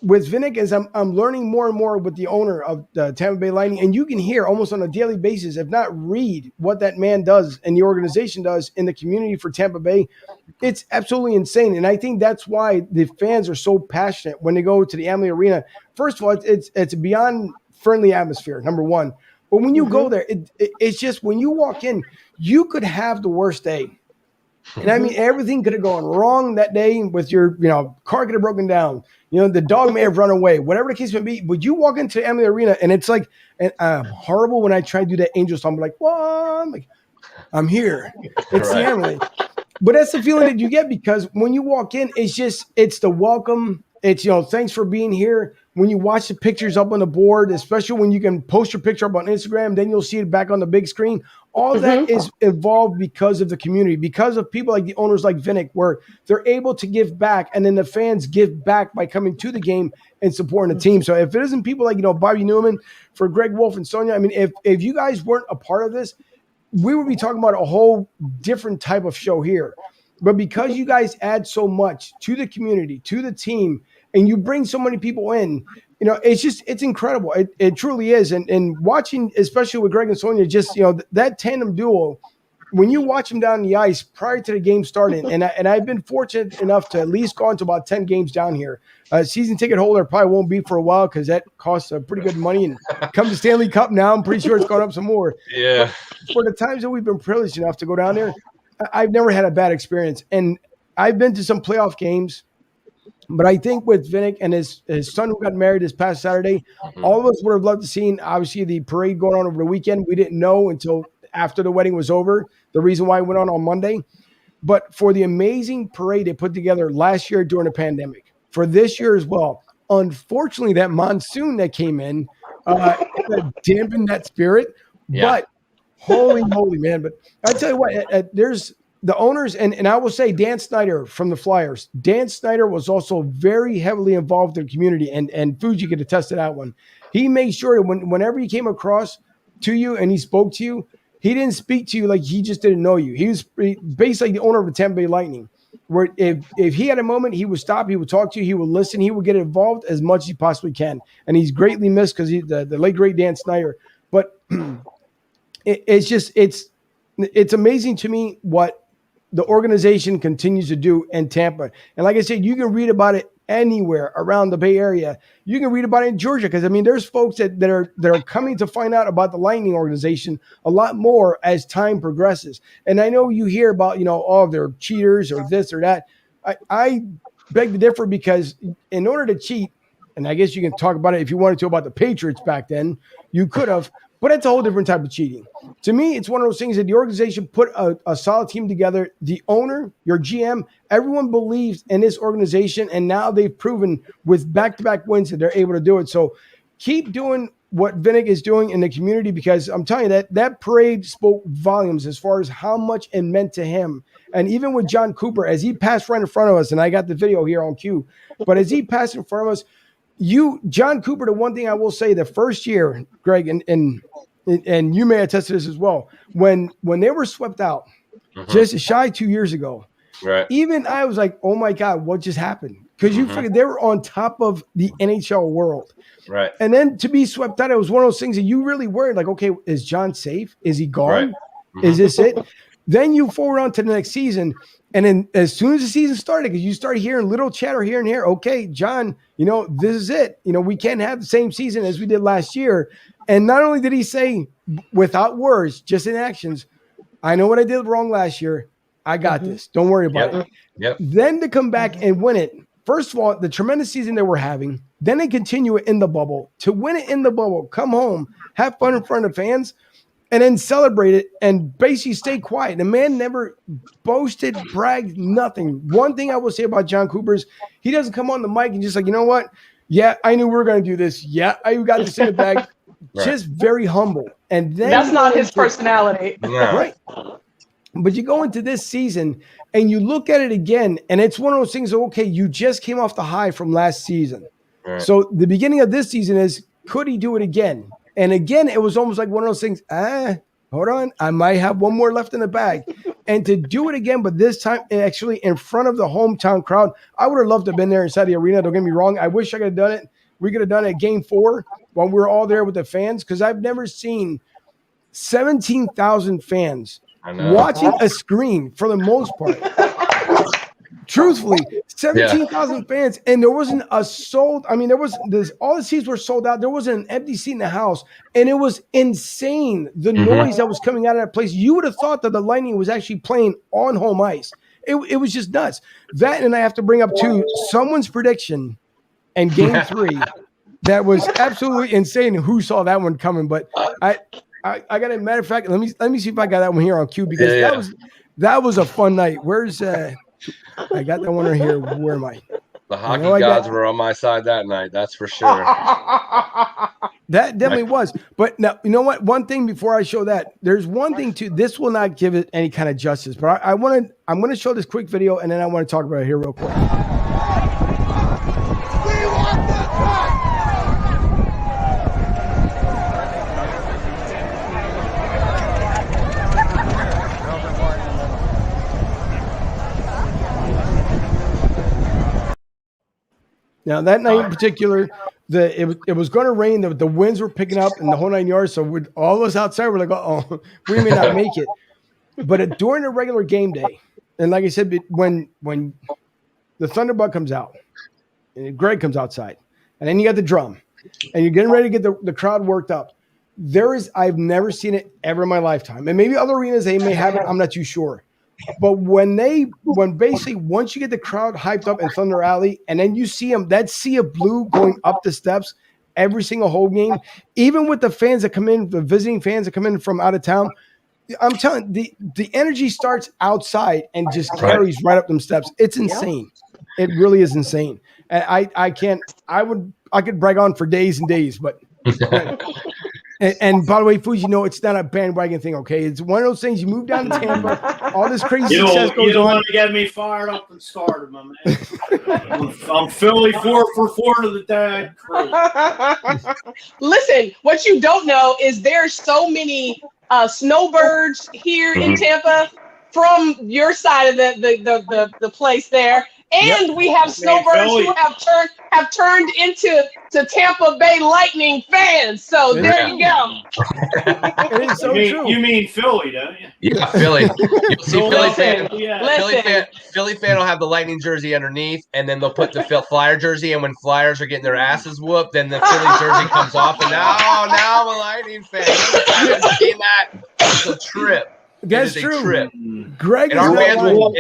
Speaker 1: with Vinnick is I'm learning more and more with the owner of the Tampa Bay Lightning, and you can hear almost on a daily basis, if not read, what that man does and the organization does in the community for Tampa Bay. It's absolutely insane, and I think that's why the fans are so passionate when they go to the Amalie Arena. First of all, it's a beyond friendly atmosphere, number one. But when you go there, it's just when you walk in, you could have the worst day. And I mean, everything could have gone wrong that day with your, car could have broken down. The dog may have run away, whatever the case may be. But you walk into Amalie Arena and it's like horrible when I try to do that angel song. I'm like, what? I'm here. It's the Amalie. But that's the feeling that you get because when you walk in, it's the welcome. It's, thanks for being here. When you watch the pictures up on the board, especially when you can post your picture up on Instagram, then you'll see it back on the big screen. All that is evolved because of the community, because of people like the owners like Vinnick, where they're able to give back, and then the fans give back by coming to the game and supporting the team. So if it isn't people like, Bobby Newman, for Greg Wolf and Sonia, I mean, if you guys weren't a part of this, we would be talking about a whole different type of show here. But because you guys add so much to the community, to the team, and you bring so many people in, it's incredible. It truly is. And watching, especially with Greg and Sonia, just, that tandem duo, when you watch them down the ice prior to the game starting, and I've been fortunate enough to at least go into about 10 games down here. Season ticket holder probably won't be for a while because that costs pretty good money. And come to Stanley Cup now, I'm pretty sure it's gone up some more.
Speaker 5: Yeah.
Speaker 1: But for the times that we've been privileged enough to go down there, I've never had a bad experience. And I've been to some playoff games. But I think with Vinnick and his son who got married this past Saturday, all of us would have loved to see, obviously, the parade going on over the weekend. We didn't know until after the wedding was over the reason why it went on Monday. But for the amazing parade they put together last year during the pandemic, for this year as well, unfortunately, that monsoon that came in dampened that spirit. Yeah. But holy moly, man. But I tell you what, there's the owners, and I will say Dan Snyder from the Flyers. Dan Snyder was also very heavily involved in the community, and Fuji could attest to that one. He made sure that whenever he came across to you and he spoke to you, he didn't speak to you like he just didn't know you. He was basically the owner of the Tampa Bay Lightning, where if he had a moment, he would stop, he would talk to you, he would listen, he would get involved as much as he possibly can. And he's greatly missed because the late, great Dan Snyder. But it's amazing to me what the organization continues to do in Tampa. And like I said, you can read about it anywhere around the Bay Area. You can read about it in Georgia because, I mean, there's folks that are coming to find out about the Lightning organization a lot more as time progresses. And I know you hear about, they're cheaters or this or that. I beg to differ because in order to cheat, and I guess you can talk about it if you wanted to about the Patriots back then, you could have, but it's a whole different type of cheating. To me, it's one of those things that the organization put a solid team together. The owner, your GM, everyone believes in this organization, and now they've proven with back-to-back wins that they're able to do it. So keep doing what Vinnick is doing in the community because I'm telling you that parade spoke volumes as far as how much it meant to him. And even with John Cooper, as he passed right in front of us, and I got the video here on cue, but as he passed in front of us, John Cooper, the one thing I will say, the first year, Greg, and you may attest to this as well, when they were swept out just shy 2 years ago, right? Even I was like, oh my God, what just happened? Because you figured they were on top of the NHL world. Right. And then to be swept out, it was one of those things that you really worried, like, okay, is John safe? Is he gone? Right. Is this it? Then you forward on to the next season. And then as soon as the season started, because you start hearing little chatter here and here, okay, John, this is it. We can't have the same season as we did last year. And not only did he say without words, just in actions, I know what I did wrong last year. I got this. Don't worry about it. Yep. Then to come back and win it. First of all, the tremendous season they were having, then they continue it in the bubble. To win it in the bubble, come home, have fun in front of fans, and then celebrate it and basically stay quiet. The man never boasted, bragged, nothing. One thing I will say about John Cooper is he doesn't come on the mic and just like, you know what? Yeah, I knew we were going to do this. Yeah, I got this in the bag. Right. Just very humble. And then
Speaker 7: that's not his personality.
Speaker 1: Right. But you go into this season and you look at it again, and it's one of those things, okay, you just came off the high from last season. Right. So the beginning of this season is, could he do it again? And again, it was almost like one of those things, hold on, I might have one more left in the bag. And to do it again, but this time actually in front of the hometown crowd, I would have loved to have been there inside the arena. Don't get me wrong. I wish I could have done it. We could have done it at Game 4 when we were all there with the fans, because I've never seen 17,000 fans watching a screen for the most part. Truthfully, 17,000 fans, and there wasn't a sold. I mean, all the seats were sold out. There wasn't an empty seat in the house, and it was insane. The noise that was coming out of that place. You would have thought that the Lightning was actually playing on home ice. It was just nuts. That, and I have to bring up too someone's prediction in Game 3 that was absolutely insane. Who saw that one coming? But I got a matter of fact. Let me see if I got that one here on cue, because that was a fun night. Where's I got that one right here. Where am I?
Speaker 5: The hockey gods were on my side that night. That's for sure.
Speaker 1: That definitely was. But now, you know what? One thing before I show that, there's one thing too. This will not give it any kind of justice. But I'm going to show this quick video, and then I want to talk about it here real quick. Now, that night in particular, it was going to rain. The winds were picking up and the whole 9 yards. So all of us outside were like, oh, we may not make it. But during a regular game day, and like I said, when the Thunderbuck comes out, and Greg comes outside, and then you got the drum, and you're getting ready to get the crowd worked up, I've never seen it ever in my lifetime. And maybe other arenas, they may have it. I'm not too sure. But when basically once you get the crowd hyped up in Thunder Alley, and then you see them, that sea of blue going up the steps every single home game, even with the fans that come in, the visiting fans that come in from out of town, I'm telling you, the energy starts outside and just carries right up them steps. It's insane. It really is insane. And I could brag on for days and days, but And by the way, Fuji, it's not a bandwagon thing, okay? It's one of those things. You move down to Tampa, all this crazy success goes on.
Speaker 2: You don't want to get me fired up and started, my man. I'm Philly 4 for 4 to the dad crew.
Speaker 7: Listen, what you don't know is there's so many snowbirds here in Tampa from your side of the place there. And we have snowbirds who have turned into Tampa Bay Lightning fans. So there you go.
Speaker 1: It is so true.
Speaker 2: You mean Philly, don't you?
Speaker 5: Yeah, Philly. You'll see Philly fan.
Speaker 7: Yeah.
Speaker 5: Philly fan will have the Lightning jersey underneath, and then they'll put the Flyer jersey. And when Flyers are getting their asses whooped, then the Philly jersey comes off, and now I'm a Lightning fan. I haven't seen that. It's a trip.
Speaker 1: That's true.
Speaker 5: Trip.
Speaker 1: Greg,
Speaker 5: and our fans will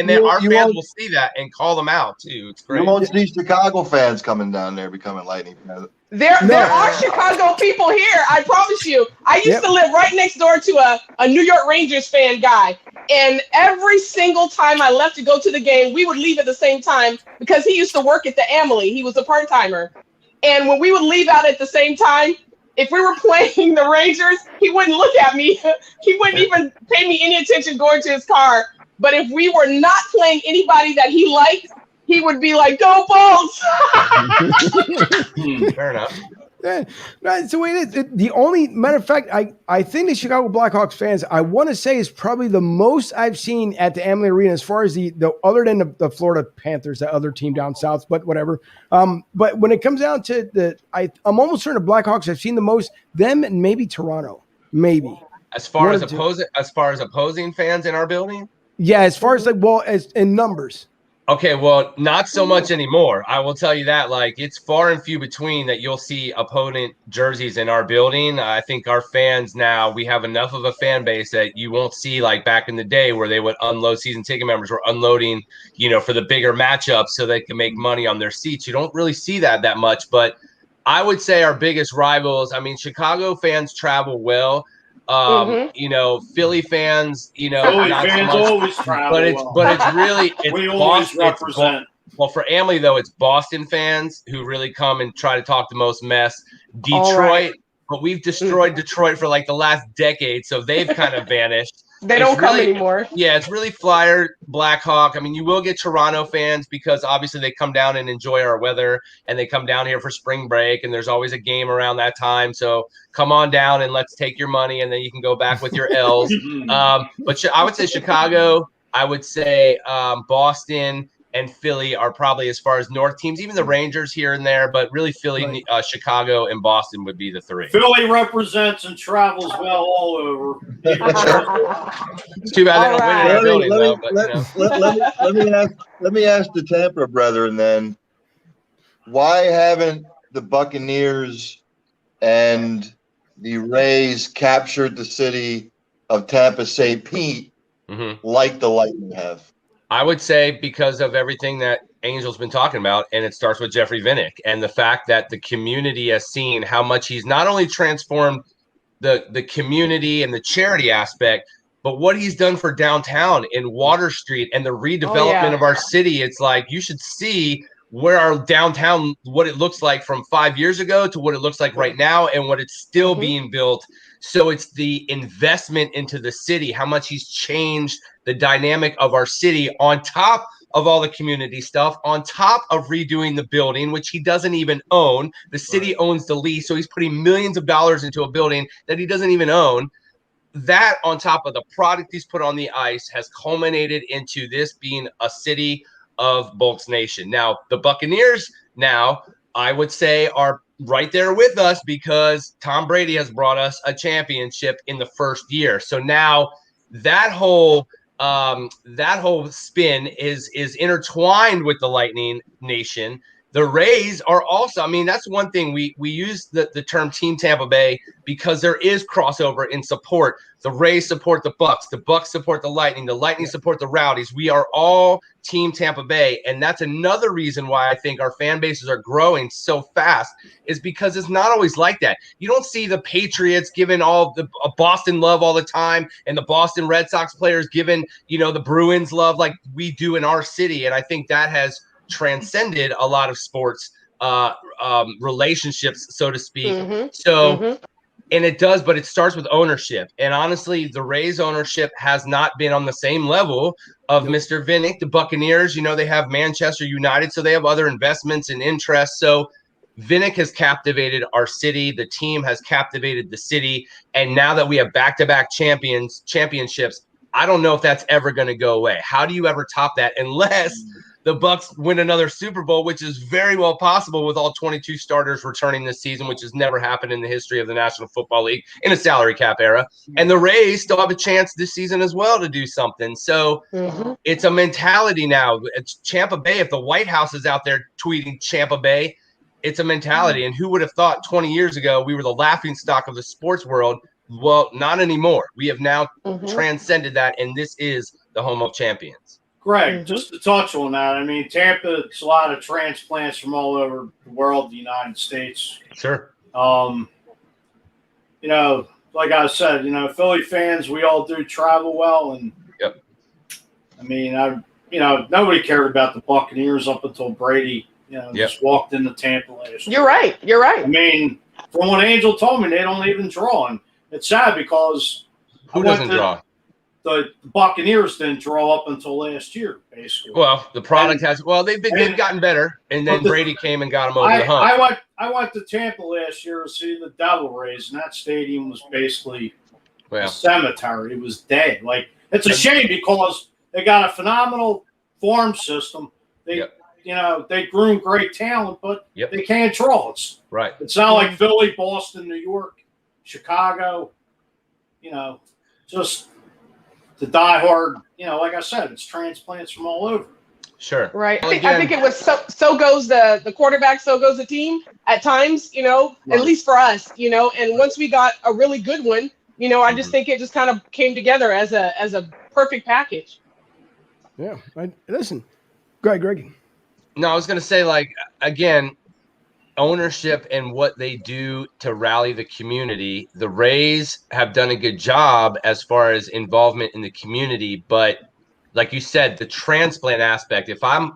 Speaker 5: see that and call them out too. It's great.
Speaker 4: You won't see Chicago fans coming down there becoming Lightning fans.
Speaker 7: There are Chicago people here. I promise you. I used to live right next door to a New York Rangers fan guy, and every single time I left to go to the game, we would leave at the same time because he used to work at the Emily. He was a part-timer, and when we would leave out at the same time, if we were playing the Rangers, he wouldn't look at me. He wouldn't even pay me any attention going to his car. But if we were not playing anybody that he liked, he would be like, "Go Bulls!"
Speaker 5: Fair enough.
Speaker 1: Yeah, that's the way it is. The only matter of fact, I think the Chicago Blackhawks fans, I want to say, is probably the most I've seen at the Amalie Arena as far as the other than the Florida Panthers, that other team down south, but whatever. But when it comes down to I'm almost certain the Blackhawks, I've seen the most them and maybe Toronto, maybe.
Speaker 5: As far as opposing fans in our building?
Speaker 1: Yeah, as far as as in numbers.
Speaker 5: Okay, well, not so much anymore. I will tell you that. It's far and few between that you'll see opponent jerseys in our building. I think our fans now, we have enough of a fan base that you won't see like back in the day where they would unload season ticket members were unloading, for the bigger matchups so they can make money on their seats. You don't really see that much. But I would say our biggest rivals, Chicago fans travel well. Philly fans,
Speaker 2: Philly fans always travel
Speaker 5: but it's really
Speaker 2: we always represent.
Speaker 5: Well, for Emily though, it's Boston fans who really come and try to talk the most mess. Detroit, but we've destroyed Detroit for the last decade, so they've kind of vanished.
Speaker 7: They don't come anymore.
Speaker 5: Yeah, it's really Flyer, Blackhawk. You will get Toronto fans because obviously they come down and enjoy our weather, and they come down here for spring break, and there's always a game around that time. So come on down and let's take your money, and then you can go back with your L's. But I would say Chicago, I would say Boston and Philly are probably as far as North teams, even the Rangers here and there, but really Philly,
Speaker 1: Right.
Speaker 5: Chicago, and Boston would be the three.
Speaker 2: Philly represents and travels well all over.
Speaker 5: It's too bad they don't win in our building, though.
Speaker 4: Let me ask the Tampa brethren then, why haven't the Buccaneers and the Rays captured the city of Tampa St. Pete like the Lightning have?
Speaker 5: I would say because of everything that Angel's been talking about, and it starts with Jeffrey Vinnick and the fact that the community has seen how much he's not only transformed the community and the charity aspect, but what he's done for downtown in Water Street and the redevelopment of our city. It's like you should see where our downtown, what it looks like from 5 years ago to what it looks like right now and what it's still being built. So it's the investment into the city, how much he's changed the dynamic of our city on top of all the community stuff, on top of redoing the building, which he doesn't even own. The city owns the lease, so he's putting millions of dollars into a building that he doesn't even own. That on top of the product he's put on the ice has culminated into this being a city of Bolts Nation. Now, the Buccaneers now, I would say, are right there with us because Tom Brady has brought us a championship in the first year. So now that whole spin is intertwined with the Lightning Nation. The Rays are also, I mean, that's one thing we use the term Team Tampa Bay because there is crossover in support. The Rays support the Bucks support the Lightning support the Rowdies. We are all Team Tampa Bay, and that's another reason why I think our fan bases are growing so fast is because it's not always like that. You don't see the Patriots giving all the Boston love all the time and the Boston Red Sox players giving, the Bruins love like we do in our city, and I think that has transcended a lot of sports relationships, so to speak. And it does, but it starts with ownership. And honestly, the Rays ownership has not been on the same level of Mr. Vinnick. The Buccaneers, they have Manchester United, so they have other investments and interests. So Vinnick has captivated our city. The team has captivated the city. And now that we have back-to-back championships, I don't know if that's ever going to go away. How do you ever top that unless the Bucks win another Super Bowl, which is very well possible with all 22 starters returning this season, which has never happened in the history of the National Football League in a salary cap era. And the Rays still have a chance this season as well to do something. So it's a mentality now. It's Tampa Bay. If the White House is out there tweeting Tampa Bay, it's a mentality. And who would have thought 20 years ago we were the laughingstock of the sports world? Well, not anymore. We have now transcended that, and this is the home of champions.
Speaker 2: Greg, just to touch on that, I mean, Tampa, it's a lot of transplants from all over the world, the United States.
Speaker 5: Sure.
Speaker 2: Like I said, Philly fans, we all do travel well, and I mean, nobody cared about the Buccaneers up until Brady, just walked into Tampa last year.
Speaker 7: You're right.
Speaker 2: I mean, from what Angel told me, they don't even draw, and it's sad because
Speaker 5: who doesn't draw?
Speaker 2: The Buccaneers didn't draw up until last year, basically.
Speaker 5: Well, the product they've gotten better, and then Brady came and got them over the hump.
Speaker 2: I went to Tampa last year to see the Devil Rays, and that stadium was basically a cemetery. It was dead. Like, it's a shame because they got a phenomenal farm system. They groom great talent, but they can't draw. It's not like Philly, Boston, New York, Chicago, just the diehard, like I said, it's transplants from all over.
Speaker 5: Sure.
Speaker 7: Right. I think it was so goes the quarterback, so goes the team at times, at least for us, and once we got a really good one, I just think it just kind of came together as a perfect package.
Speaker 1: Yeah. Listen, Greg.
Speaker 5: No, I was going to say, again, ownership and what they do to rally the community. The Rays have done a good job as far as involvement in the community, but like you said, the transplant aspect. I'm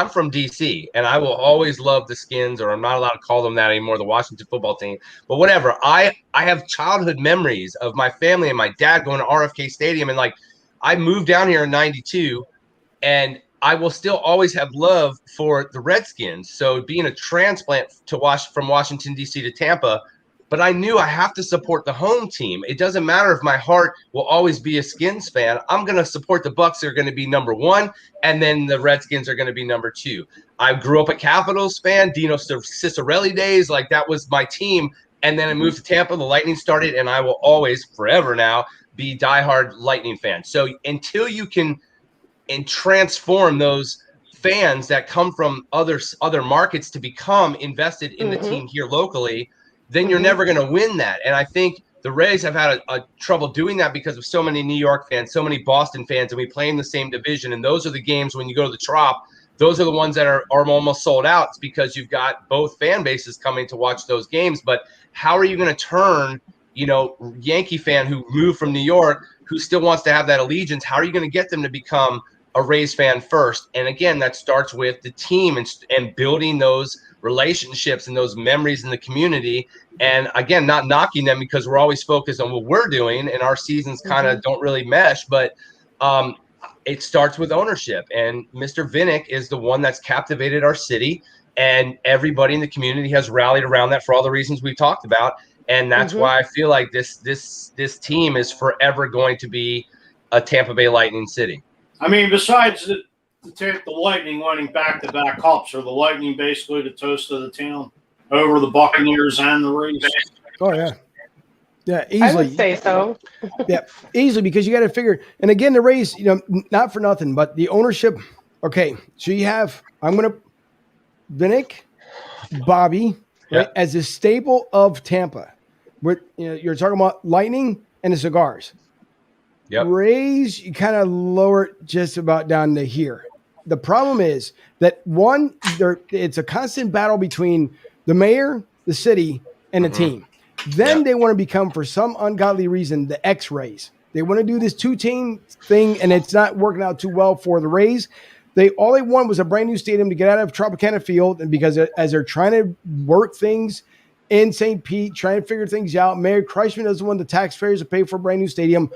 Speaker 5: from DC, and I will always love the Skins, or I'm not allowed to call them that anymore, the Washington football team. But whatever, I have childhood memories of my family and my dad going to RFK Stadium, and I moved down here in '92, and I will still always have love for the Redskins. So being a transplant from Washington, D.C. to Tampa, but I knew I have to support the home team. It doesn't matter if my heart will always be a Skins fan. I'm going to support the Bucks. They're going to be number one, and then the Redskins are going to be number two. I grew up a Capitals fan, Dino Ciccarelli days, like that was my team. And then I moved to Tampa, the Lightning started, and I will always, forever now, be diehard Lightning fan. So until you can transform those fans that come from other markets to become invested in the team here locally, then you're never going to win that. And I think the Rays have had a trouble doing that because of so many New York fans, so many Boston fans, and we play in the same division. And those are the games when you go to the Trop, those are the ones that are almost sold out. It's because you've got both fan bases coming to watch those games. But how are you going to turn, Yankee fan who moved from New York, who still wants to have that allegiance, how are you going to get them to become a Rays fan first? And again, that starts with the team and building those relationships and those memories in the community. And again, not knocking them because we're always focused on what we're doing and our seasons kind of don't really mesh, but it starts with ownership. And Mr. Vinnick is the one that's captivated our city, and everybody in the community has rallied around that for all the reasons we talked about. And that's why I feel like this team is forever going to be a Tampa Bay Lightning city.
Speaker 2: I mean, besides the Lightning winning back-to-back cups, are the Lightning basically the toast of the town over the Buccaneers and the Rays?
Speaker 1: Oh, yeah. Yeah, easily.
Speaker 7: I would say so.
Speaker 1: Yeah, easily, because you got to figure. And again, the Rays, not for nothing, but the ownership. Okay, so you have, Vinnick, Bobby, right, as a staple of Tampa. You're talking about Lightning and the cigars.
Speaker 5: Yep.
Speaker 1: Rays, you kind of lower it just about down to here. The problem is that it's a constant battle between the mayor, the city, and the team. Then they want to become, for some ungodly reason, the X-Rays. They want to do this two-team thing, and it's not working out too well for the Rays. All they want was a brand new stadium to get out of Tropicana Field, and because as they're trying to work things in St. Pete, trying to figure things out, Mayor Kreisman doesn't want the taxpayers to pay for a brand new stadium.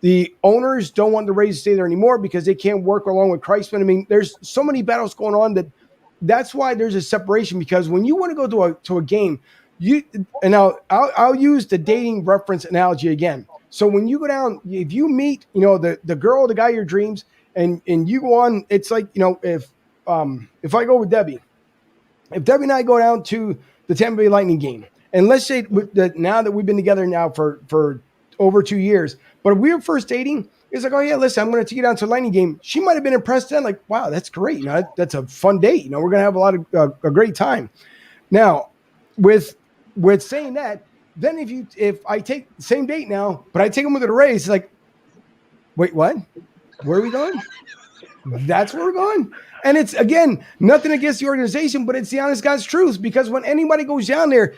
Speaker 1: The owners don't want the Rays to stay there anymore because they can't work along with Kreisman. I mean, there's so many battles going on that's why there's a separation, because when you want to go to a game, I'll use the dating reference analogy again. So when you go down, if you meet, the girl, the guy of your dreams, and you go on, it's like, if I go with Debbie, if Debbie and I go down to the Tampa Bay Lightning game, and let's say that now that we've been together now for over 2 years, but if we were first dating, it's like, oh yeah, listen, I'm going to take you down to a Lightning game. She might have been impressed then, like, wow, that's great. That's a fun date. We're going to have a lot of a great time. Now, with saying that, then if I take the same date now, but I take them with the Rays, it's like, wait, what? Where are we going? That's where we're going. And it's, again, nothing against the organization, but it's the honest God's truth, because when anybody goes down there,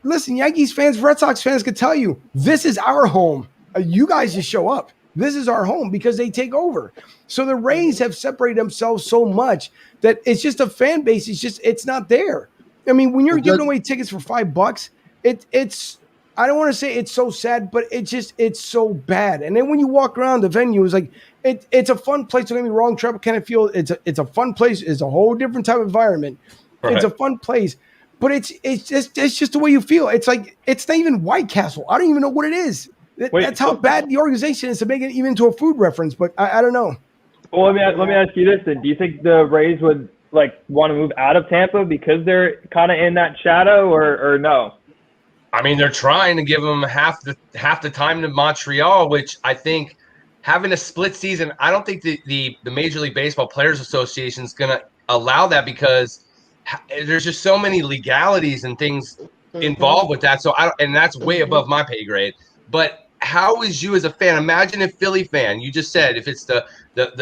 Speaker 1: listen, Yankees fans, Red Sox fans could tell you, this is our home. You guys just show up. This is our home, because they take over. So the Rays have separated themselves so much that it's just a fan base. It's not there. I mean, when you're giving away tickets for $5, it's I don't want to say it's so sad, but it's so bad. And then when you walk around the venue, it's like it's a fun place. Don't get me wrong, Tropicana Field, it's a fun place. It's a whole different type of environment. Right. It's a fun place, but it's just the way you feel. It's like, it's not even White Castle. I don't even know what it is. That's how bad the organization is to make it even to a food reference. But I don't know.
Speaker 3: Well, let me ask you this then. Do you think the Rays would want to move out of Tampa because they're kind of in that shadow, or no?
Speaker 5: I mean, they're trying to give them half the time to Montreal, which I think having a split season, I don't think the Major League Baseball Players Association is going to allow that, because there's just so many legalities and things involved with that. So and that's way above my pay grade. But how is you as a fan? Imagine if Philly fan, you just said, if it's the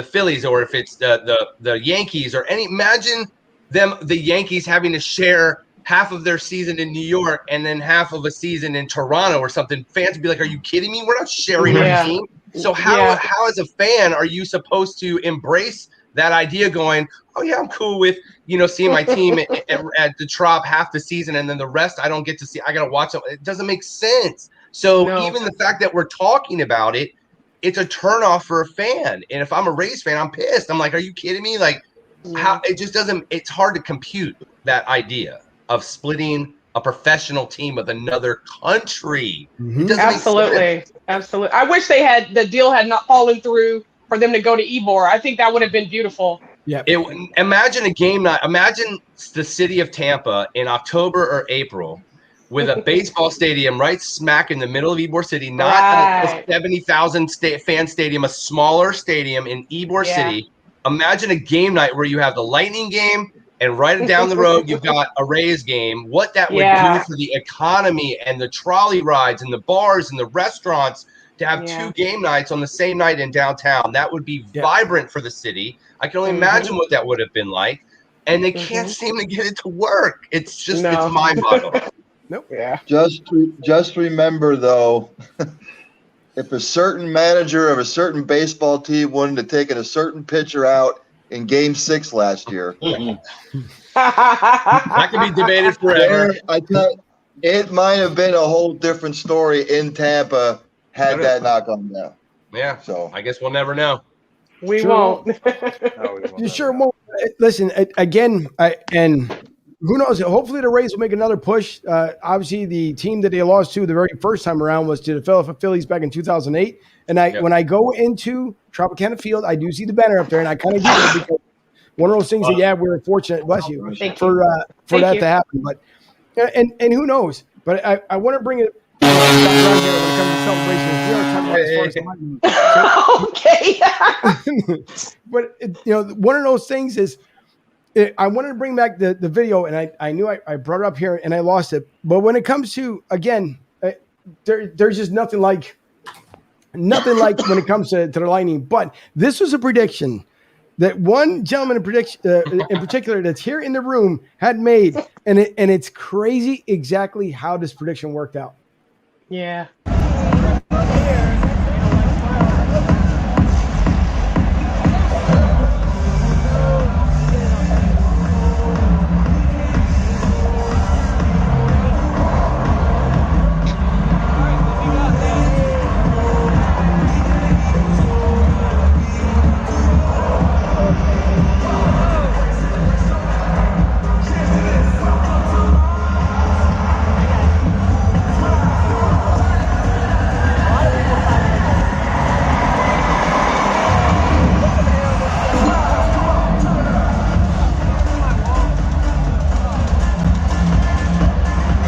Speaker 5: Phillies, or if it's the Yankees, or imagine the Yankees having to share half of their season in New York and then half of a season in Toronto or something. Fans would be like, are you kidding me? We're not sharing our team. So how as a fan are you supposed to embrace that idea, going, oh yeah, I'm cool with, seeing my team at the Trop half the season, and then the rest I don't get to see. I got to watch them. It doesn't make sense. So even the fact that we're talking about it, it's a turnoff for a fan. And if I'm a Rays fan, I'm pissed. I'm like, are you kidding me? Like, how it just doesn't. It's hard to compute that idea of splitting a professional team with another country.
Speaker 1: Mhm.
Speaker 5: It doesn't make sense.
Speaker 7: Absolutely. I wish the deal had not fallen through for them to go to Ybor. I think that would have been beautiful.
Speaker 1: Yeah.
Speaker 5: Imagine a game night. Imagine the city of Tampa in October or April with a baseball stadium right smack in the middle of Ybor City, not a 70,000 fan stadium, a smaller stadium in Ybor City. Imagine a game night where you have the Lightning game, and right down the road you've got a Rays game. What that would do for the economy and the trolley rides and the bars and the restaurants to have two game nights on the same night in downtown. That would be vibrant for the city. I can only imagine what that would have been like. And they can't seem to get it to work. It's just it's mind-boggling.
Speaker 1: Nope.
Speaker 7: Yeah.
Speaker 4: Just remember though, if a certain manager of a certain baseball team wanted to take a certain pitcher out in Game 6 last year,
Speaker 5: that can be debated forever.
Speaker 4: I tell you, it might have been a whole different story in Tampa had that not gone down.
Speaker 5: Yeah.
Speaker 4: So
Speaker 5: I guess we'll never know.
Speaker 7: We won't.
Speaker 1: You sure won't. Listen, again, and who knows? Hopefully the Rays will make another push. Obviously, the team that they lost to the very first time around was to the Philadelphia Phillies back in 2008. And when I go into Tropicana Field, I do see the banner up there, and I kind of do it because one of those things that, we were fortunate, bless you, for that to happen. But and who knows? But I want to bring it around here when it comes to celebrations. We are talking about as far as the Lightning. But one of those things is, I wanted to bring back the video, and I knew I brought it up here and I lost it. But when it comes to, again, there's just nothing like when it comes to the Lightning. But this was a prediction that one gentleman in particular that's here in the room had made, and it's crazy exactly how this prediction worked out.
Speaker 7: Yeah.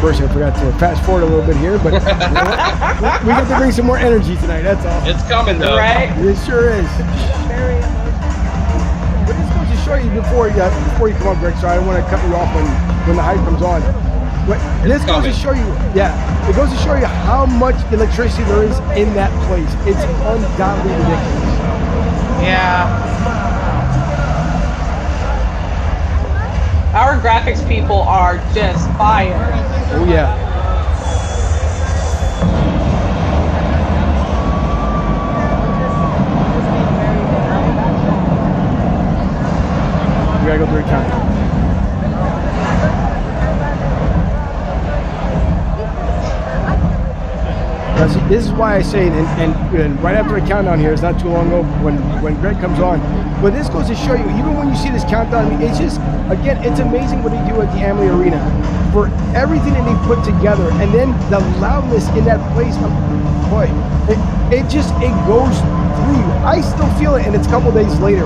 Speaker 1: First, I forgot to fast forward a little bit here, but we have to bring some more energy tonight. That's all.
Speaker 5: It's coming though.
Speaker 7: Right?
Speaker 1: It sure is. But this goes to show you before you come up, Greg. So I don't want to cut you off when the hype comes on. But this goes to show you, it goes to show you how much electricity there is in that place. It's ungodly ridiculous.
Speaker 7: Yeah. Our graphics people are just fire.
Speaker 1: Oh, yeah. We gotta go through the countdown. This is why I say it, and right after the countdown here, it's not too long ago when Greg comes on. But this goes to show you, even when you see this countdown, I mean, it's just, again, it's amazing what they do at the Amalie Arena for everything that they put together, and then the loudness in that place. Boy, it goes through you. I still feel it, and it's a couple days later,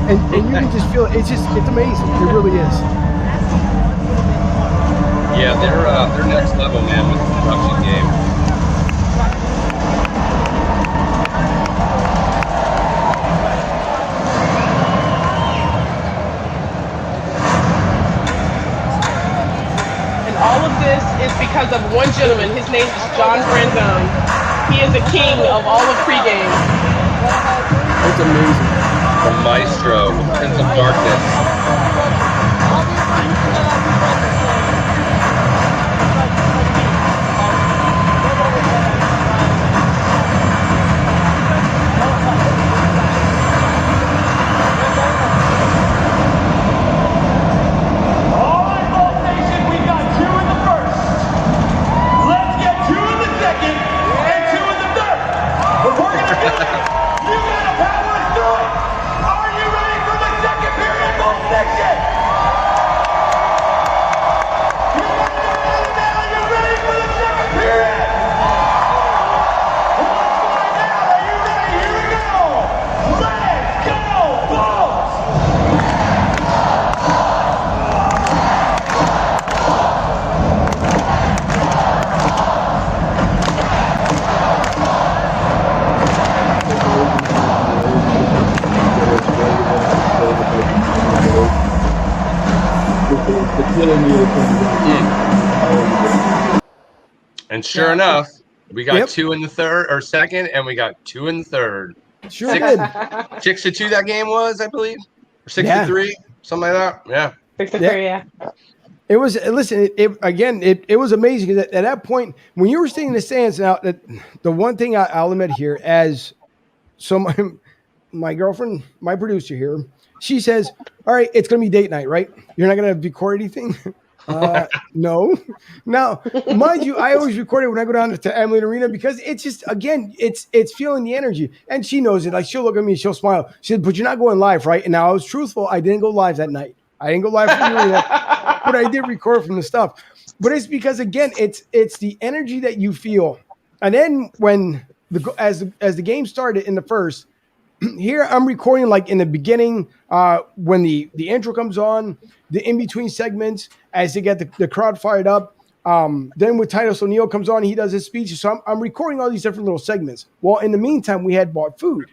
Speaker 1: and you can just feel it. It's amazing. It really is.
Speaker 5: Yeah, they're next level, man, with the production game.
Speaker 7: All of this is because of one gentleman. His name is John Brandone. He is the king of all of pregame.
Speaker 1: It's amazing.
Speaker 5: The maestro, the Prince of Darkness.
Speaker 6: You got a power through it. Are you ready for the second period, Bull Nation?
Speaker 5: And sure enough, we got 2 in the third or second, and we got 2 in the third.
Speaker 1: Sure did.
Speaker 5: 6-2 that game was, I believe, or 6-3, something like that. Yeah.
Speaker 7: 6-3, yeah.
Speaker 1: It was, listen, it was amazing because at that point, when you were sitting in the stands, now, the one thing I'll admit here, my girlfriend, my producer here, she says, all right, it's going to be date night, right? You're not going to record anything? No. Now, mind you, I always record it when I go down to Emily Arena because it's just, again, it's feeling the energy. And she knows it. Like, she'll look at me and she'll smile. She said, but you're not going live, right? And now I was truthful. I didn't go live that night. I didn't go live from the arena, but I did record from the stuff. But it's because, again, it's the energy that you feel. And then when as the game started in the first, here I'm recording like in the beginning when the intro comes on, the in-between segments as they get the crowd fired up. Then when Titus O'Neil comes on, he does his speech. So I'm recording all these different little segments. Well, in the meantime, we had bought food.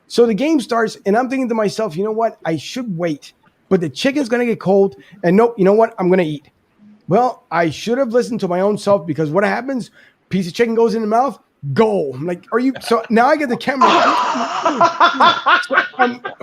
Speaker 1: So the game starts, and I'm thinking to myself, you know what? I should wait. But the chicken's going to get cold. And nope, you know what? I'm going to eat. Well, I should have listened to my own self because what happens? Piece of chicken goes in the mouth. Goal. I'm like, are you? So now I get the camera.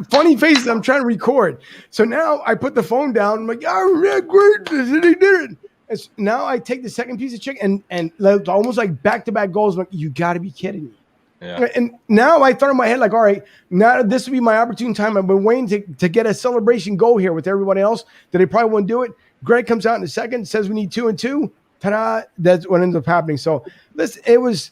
Speaker 1: Funny faces. I'm trying to record. So now I put the phone down. I'm like, oh, yeah, great. They did it. And now I take the second piece of chicken and almost like back-to-back goals. I'm like, you got to be kidding me.
Speaker 5: Yeah.
Speaker 1: And now I thought in my head, like, all right, now this will be my opportune time. I've been waiting to get a celebration goal here with everybody else that they probably won't do it. Greg comes out in a second, says we need 2 and 2. Ta-da! That's what ends up happening. So listen, it's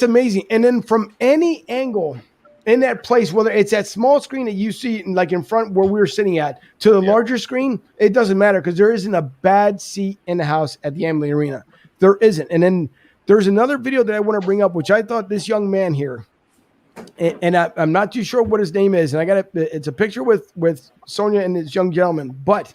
Speaker 1: amazing. And then from any angle in that place, whether it's that small screen that you see like in front where we were sitting at to the larger screen, it doesn't matter because there isn't a bad seat in the house at the Emily Arena. There isn't. And then there's another video that I want to bring up, which I thought this young man here, and I'm not too sure what his name is, and it's a picture with Sonia and this young gentleman, but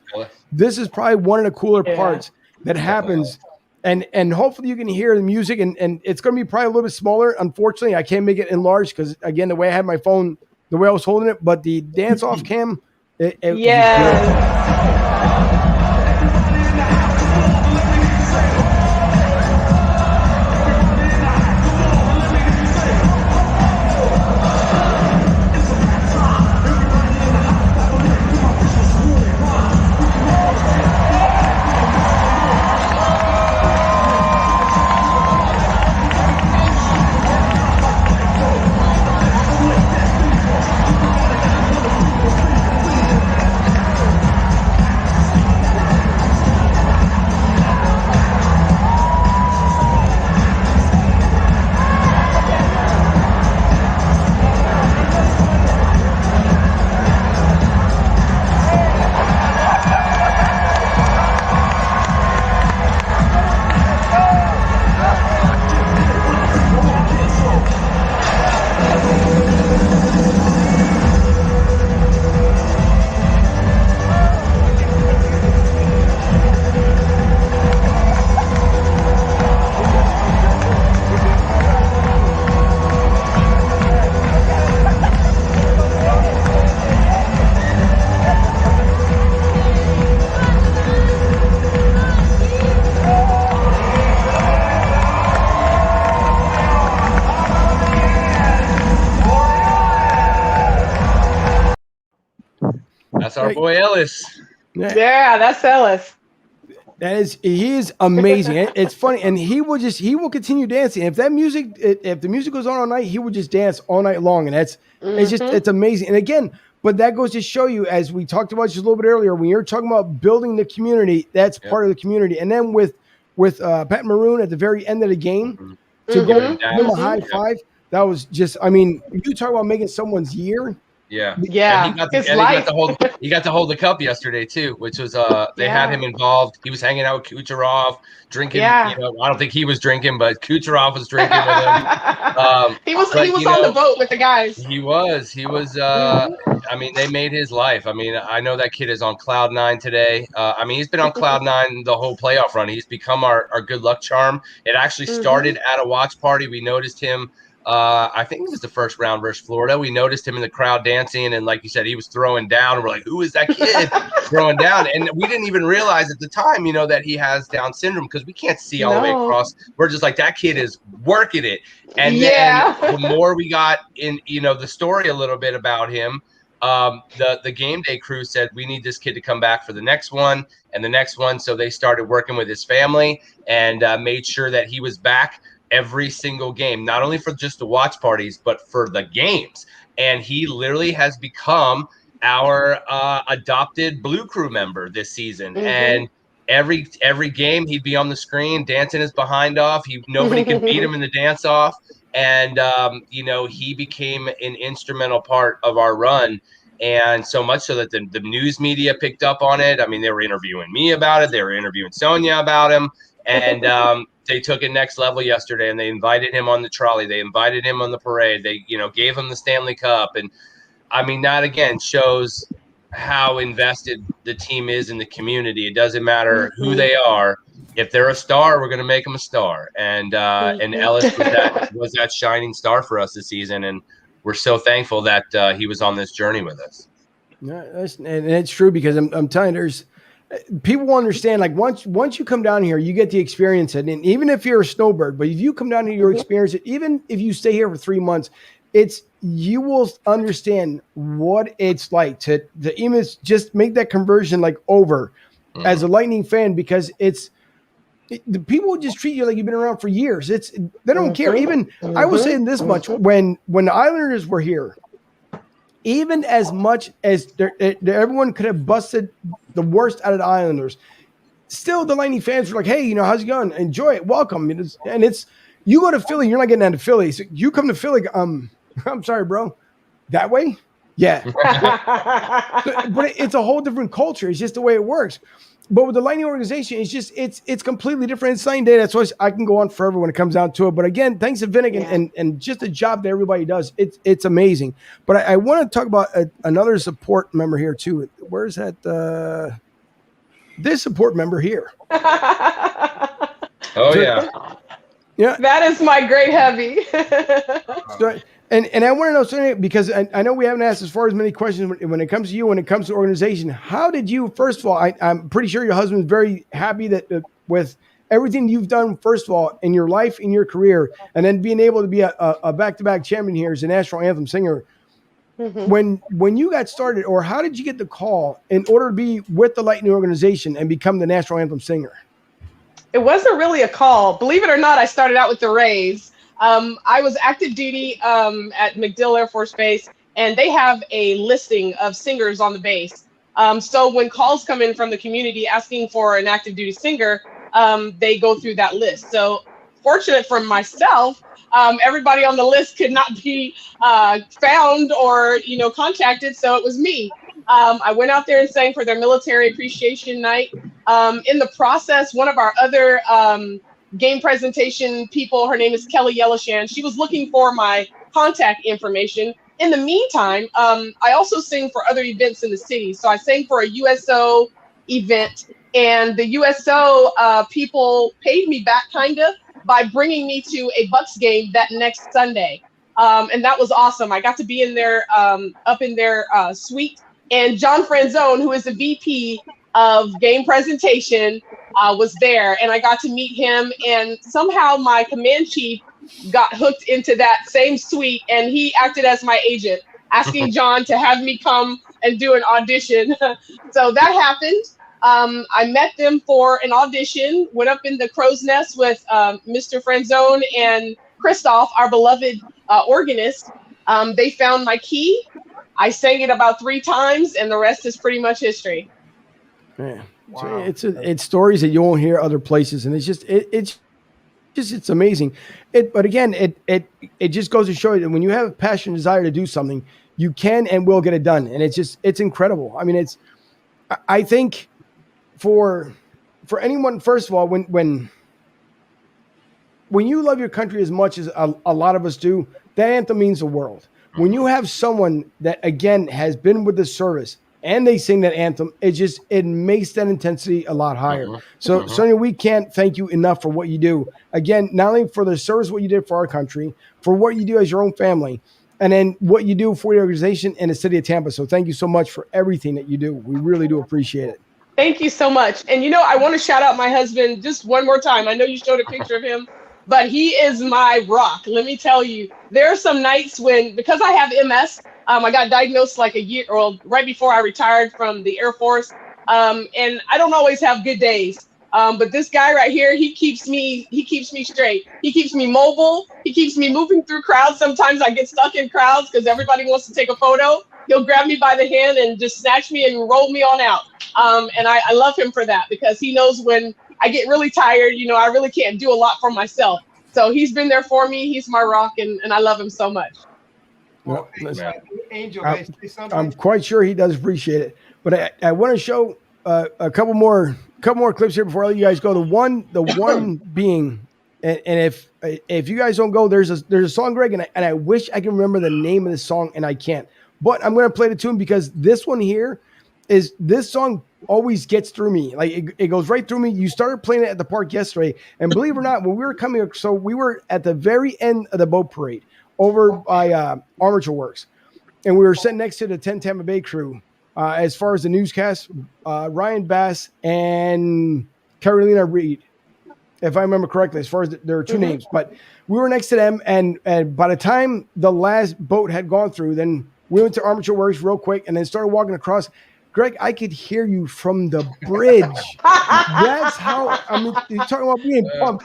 Speaker 1: this is probably one of the cooler parts that happens, and hopefully you can hear the music, and it's going to be probably a little bit smaller. Unfortunately, I can't make it enlarged because, again, the way I had my phone, the way I was holding it, but the dance-off cam,
Speaker 5: That's our boy Ellis.
Speaker 7: Yeah, that's Ellis.
Speaker 1: He is amazing. It's funny, and he will continue dancing. If the music goes on all night, he will just dance all night long, and it's amazing. And again, but that goes to show you, as we talked about just a little bit earlier, when you're talking about building the community, that's part of the community. And then with Pat Maroon at the very end of the game to go give him a high five, that was just, I mean, you talk about making someone's year.
Speaker 5: Yeah.
Speaker 7: Yeah.
Speaker 5: And he got to hold the cup yesterday too, which was they had him involved. He was hanging out with Kucherov, drinking.
Speaker 7: Yeah.
Speaker 5: You know, I don't think he was drinking, but Kucherov was drinking with him.
Speaker 7: He was on the boat with the guys.
Speaker 5: He was. I mean, they made his life. I mean, I know that kid is on cloud 9 today. I mean, he's been on cloud 9 the whole playoff run. He's become our good luck charm. It actually started at a watch party. We noticed him I think it was the first round versus Florida. We noticed him in the crowd dancing, and like you said, he was throwing down. We're like, who is that kid throwing down? And we didn't even realize at the time, that he has Down syndrome because we can't see all the way across. We're just like, that kid is working it. And then the more we got in, the story a little bit about him, the game day crew said, we need this kid to come back for the next one and the next one. So they started working with his family and made sure that he was back every single game, not only for just the watch parties, but for the games. And he literally has become our adopted Blue Crew member this season. And every game he'd be on the screen dancing his behind off. Nobody can beat him in the dance off. And, he became an instrumental part of our run. And so much so that the news media picked up on it. I mean, they were interviewing me about it. They were interviewing Sonia about him. And they took it next level yesterday, and they invited him on the trolley. They invited him on the parade. They, gave him the Stanley Cup. And, I mean, that, again, shows how invested the team is in the community. It doesn't matter who they are. If they're a star, we're going to make them a star. And Ellis was that shining star for us this season, and we're so thankful that he was on this journey with us.
Speaker 1: Yeah, and it's true because I'm telling you, people will understand, like once you come down here, you get the experience it. And even if you're a snowbird, but if you come down here, you experience it. Even if you stay here for 3 months, you will understand what it's like to even just make that conversion like over as a Lightning fan, because the people will just treat you like you've been around for years. They don't care. Even I will say this much: when the Islanders were here, even as much as everyone could have busted the worst out of the Islanders, still the Lightning fans were like, hey, how's it going? Enjoy it. Welcome. You go to Philly, you're not getting out of Philly. So you come to Philly, I'm sorry, bro. That way? Yeah. But it's a whole different culture. It's just the way it works. But with the Lightning organization, it's completely different. It's night and day. That's why I can go on forever when it comes down to it. But again, thanks to Vinnick and just the job that everybody does, it's amazing. But I want to talk about another support member here too. Where's that? This support member here.
Speaker 5: Oh yeah,
Speaker 7: yeah. That is my great heavy.
Speaker 1: So, and I want to know something, because I know we haven't asked as far as many questions when it comes to you, when it comes to organization. How did you, first of all, I'm pretty sure your husband's very happy that with everything you've done, first of all, in your life, in your career, and then being able to be a back-to-back champion here as a national anthem singer. When you got started, or how did you get the call in order to be with the Lightning organization and become the national anthem singer?
Speaker 7: It wasn't really a call. Believe it or not, I started out with the Rays. I was active duty at MacDill Air Force Base, and they have a listing of singers on the base. So when calls come in from the community asking for an active duty singer, they go through that list. So fortunate for myself, everybody on the list could not be found or contacted, so it was me. I went out there and sang for their military appreciation night. In the process, one of our other game presentation people, her name is Kelly Yellowshan, she was looking for my contact information. In the meantime, I also sing for other events in the city. So I sang for a USO event, and the USO people paid me back kind of by bringing me to a Bucks game that next Sunday. And that was awesome. I got to be in there, up in their suite, and John Franzone, who is the VP of game presentation, was there, and I got to meet him, and somehow my command chief got hooked into that same suite, and he acted as my agent, asking John to have me come and do an audition. So that happened. I met them for an audition, went up in the crow's nest with Mr. Franzone and Christoph, our beloved organist. They found my key. I sang it about 3 times, and the rest is pretty much history.
Speaker 1: Man, wow. It's stories that you won't hear other places, and it's amazing. But again, it just goes to show you that when you have a passion and desire to do something, you can and will get it done, and it's incredible. I mean, I think for anyone, first of all, when you love your country as much as a lot of us do, that anthem means the world. When you have someone that, again, has been with the service and they sing that anthem, it makes that intensity a lot higher. So, Sonia, we can't thank you enough for what you do. Again, not only for the service, what you did for our country, for what you do as your own family, and then what you do for your organization in the city of Tampa. So thank you so much for everything that you do. We really do appreciate it.
Speaker 7: Thank you so much. And, I want to shout out my husband just one more time. I know you showed a picture of him, but he is my rock. Let me tell you, there are some nights because I have MS, I got diagnosed like a year or right before I retired from the Air Force. And I don't always have good days. But this guy right here, he keeps me straight. He keeps me mobile. He keeps me moving through crowds. Sometimes I get stuck in crowds because everybody wants to take a photo. He'll grab me by the hand and just snatch me and roll me on out. And I love him for that because he knows when I get really tired, I really can't do a lot for myself. So he's been there for me. He's my rock, and I love him so much.
Speaker 8: Well, Angel,
Speaker 1: I'm quite sure he does appreciate it. But I want to show a couple more clips here before I let you guys go. The one being, and if you guys don't go, there's a song, Greg, and I wish I can remember the name of the song, and I can't. But I'm going to play the tune because this one here this song always gets through me. Like it goes right through me. You started playing it at the park yesterday, and believe it or not, when we were coming, so we were at the very end of the boat parade over by Armature Works, and we were sitting next to the 10 Tampa Bay crew. As far as the newscast, Ryan Bass and Carolina Reed, if I remember correctly, as far as there are two names, but we were next to them. And by the time the last boat had gone through, then we went to Armature Works real quick and then started walking across. Greg, I could hear you from the bridge. That's how, you're talking about being pumped.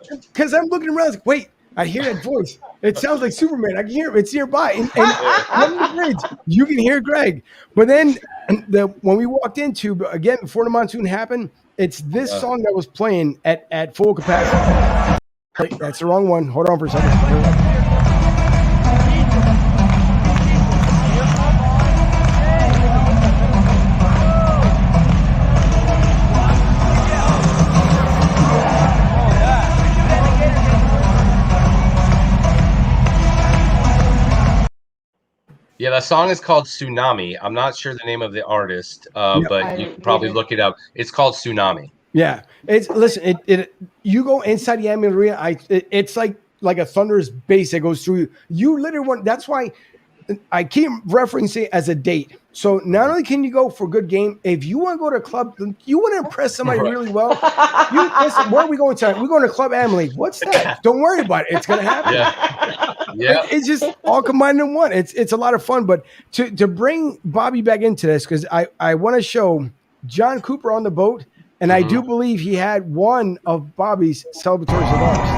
Speaker 1: Because I'm looking around, like, wait, I hear that voice. It sounds like Superman. I can hear it. It's nearby. And from the bridge, you can hear Greg. But then when we walked into, again, before the monsoon happened, it's this song that was playing at full capacity. Wait, that's the wrong one. Hold on for a second.
Speaker 5: Yeah, that song is called Tsunami. I'm not sure the name of the artist, but you can probably look it up. It's called Tsunami.
Speaker 1: Yeah, listen. You go inside the Ambulance Arena. It's like a thunderous bass that goes through you. You literally want. That's why I keep referencing it as a date. So not only can you go for a good game, if you want to go to a club, you want to impress somebody really well. Listen, where are we going tonight? We're going to Club Emily. What's that? Don't worry about it. It's gonna happen.
Speaker 5: Yeah.
Speaker 1: It's just all combined in one. It's a lot of fun. But to bring Bobby back into this, because I want to show John Cooper on the boat, and I do believe he had one of Bobby's celebratory cigars.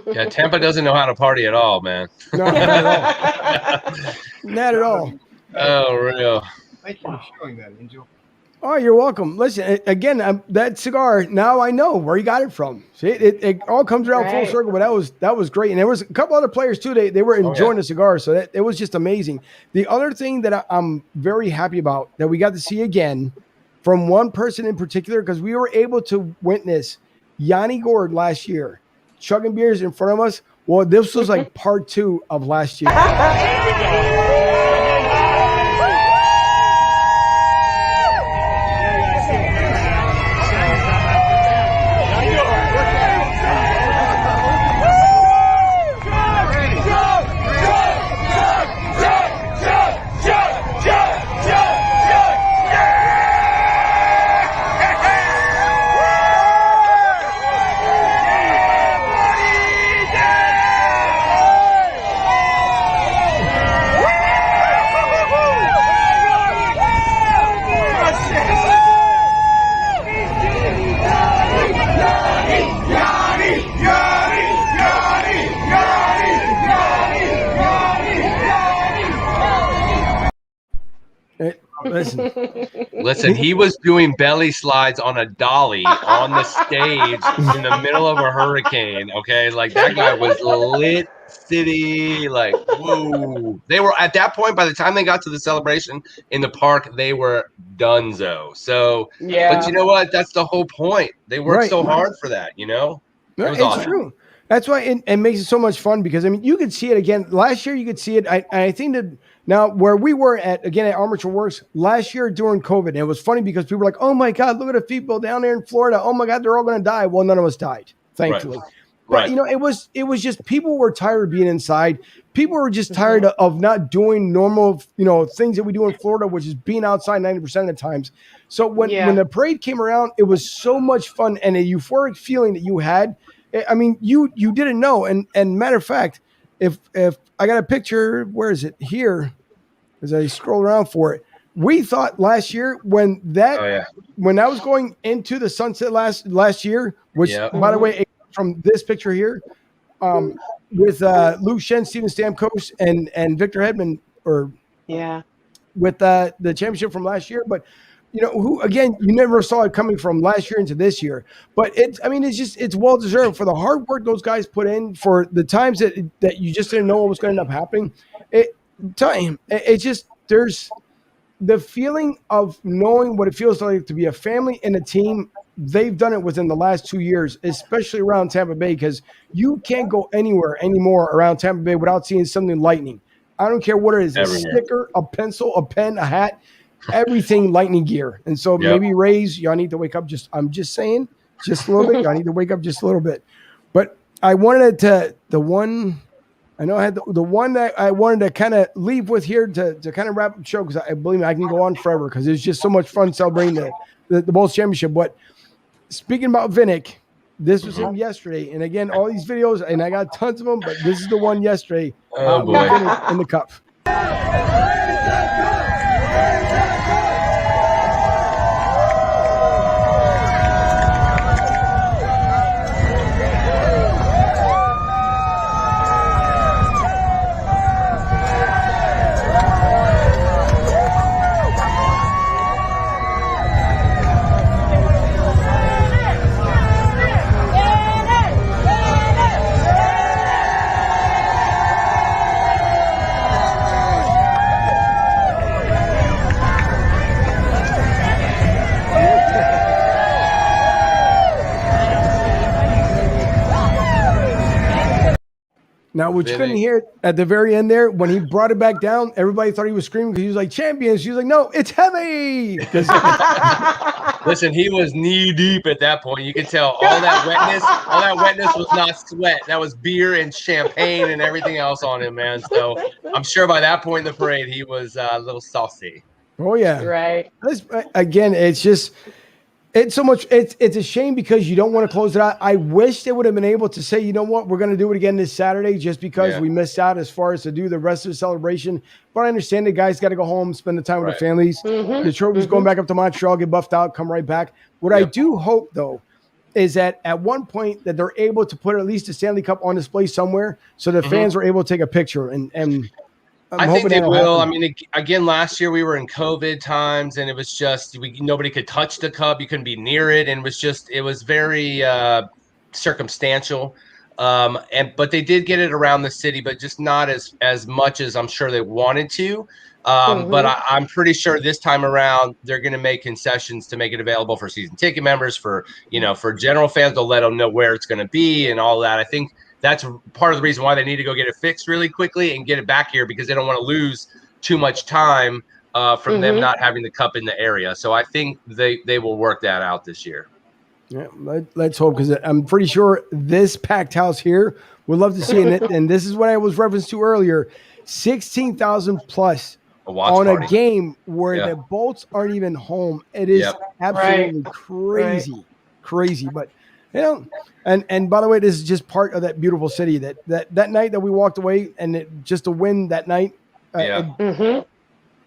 Speaker 5: Yeah, Tampa doesn't know how to party at all, man.
Speaker 1: No, not at all. Not at all.
Speaker 5: Oh, real.
Speaker 8: Thank you for showing that, Angel.
Speaker 1: Oh, you're welcome. Listen, again, that cigar, now I know where you got it from. See, it all comes around full circle, but that was great. And there was a couple other players, too. They were enjoying the cigar, so it was just amazing. The other thing that I'm very happy about that we got to see again from one person in particular, because we were able to witness Yanni Gord last year chugging beers in front of us. Well, this was like part 2 of last year.
Speaker 5: Listen, he was doing belly slides on a dolly on the stage in the middle of a hurricane. Okay, like that guy was lit city. Like, whoa! They were at that point. By the time they got to the celebration in the park, they were donezo. So,
Speaker 7: Yeah.
Speaker 5: but you know what? That's the whole point. They worked so hard for that. You know,
Speaker 1: No,
Speaker 5: it was
Speaker 1: it's
Speaker 5: awesome.
Speaker 1: true. That's why it makes it so much fun because, I mean, you could see it again. Last year, you could see it. I think that now where we were at Armature Works last year during COVID, and it was funny because people were like, oh, my God, look at the people down there in Florida. Oh, my God, they're all going to die. Well, none of us died, thankfully. But, you know, it was just people were tired of being inside. People were just tired of not doing normal, you know, things that we do in Florida, which is being outside 90% of the times. So when the parade came around, it was so much fun and a euphoric feeling that you had. I mean, you didn't know. And matter of fact, if I got a picture, where is it? Here, as I scroll around for it. We thought last year when that was going into the sunset last year, which by the way, from this picture here, with Lou Shen, Steven Stamkos, and Victor Hedman, with the championship from last year, but. You know, who again? You never saw it coming from last year into this year, but it's well deserved for the hard work those guys put in for the times that you just didn't know what was going to end up happening. It's just there's the feeling of knowing what it feels like to be a family and a team. They've done it within the last 2 years, especially around Tampa Bay, because you can't go anywhere anymore around Tampa Bay without seeing something Lightning. I don't care what it is, a sticker, a pencil, a pen, a hat. Everything Lightning gear. And so maybe Rays, y'all need to wake up I'm just saying, just a little bit. Y'all need to wake up just a little bit. But I wanted I had the one that I wanted to kind of leave with here to kind of wrap up the show because I believe I can go on forever because it's just so much fun celebrating the Bulls championship. But speaking about Vinik, this was him yesterday. And again, all these videos, and I got tons of them, but this is the one yesterday.
Speaker 5: Oh, boy.
Speaker 1: Vinik in the cup. Now, what you couldn't hear at the very end there, when he brought it back down, everybody thought he was screaming because he was like, champions. She was like, no, it's heavy.
Speaker 5: Listen, he was knee deep at that point. You could tell all that wetness was not sweat. That was beer and champagne and everything else on him, man. So I'm sure by that point in the parade, he was a little saucy.
Speaker 1: Oh, yeah.
Speaker 7: Right.
Speaker 1: Again, it's so much. It's a shame because you don't want to close it out. I wish they would have been able to say, you know what, we're going to do it again this Saturday just because we missed out as far as to do the rest of the celebration. But I understand the guys got to go home, spend the time with their families. The trophy's going back up to Montreal, get buffed out, come right back. What I do hope, though, is that at one point that they're able to put at least a Stanley Cup on display somewhere so the fans are able to take a picture. And
Speaker 5: I think they will. I mean, again, last year we were in COVID times, and it was just nobody could touch the cup. You couldn't be near it, and it was very circumstantial. But they did get it around the city, but just not as much as I'm sure they wanted to. But I'm pretty sure this time around they're going to make concessions to make it available for season ticket members, for general fans. They'll let them know where it's going to be and all that. I think that's part of the reason why they need to go get it fixed really quickly and get it back here, because they don't want to lose too much time from them not having the cup in the area. So I think they will work that out this year.
Speaker 1: Yeah, let's hope, because I'm pretty sure this packed house here would love to see it. And this is what I was referenced to earlier, 16,000 plus on a game where the Bolts aren't even home. It is absolutely crazy. But and by the way, this is just part of that beautiful city that night that we walked away, and just to win that night.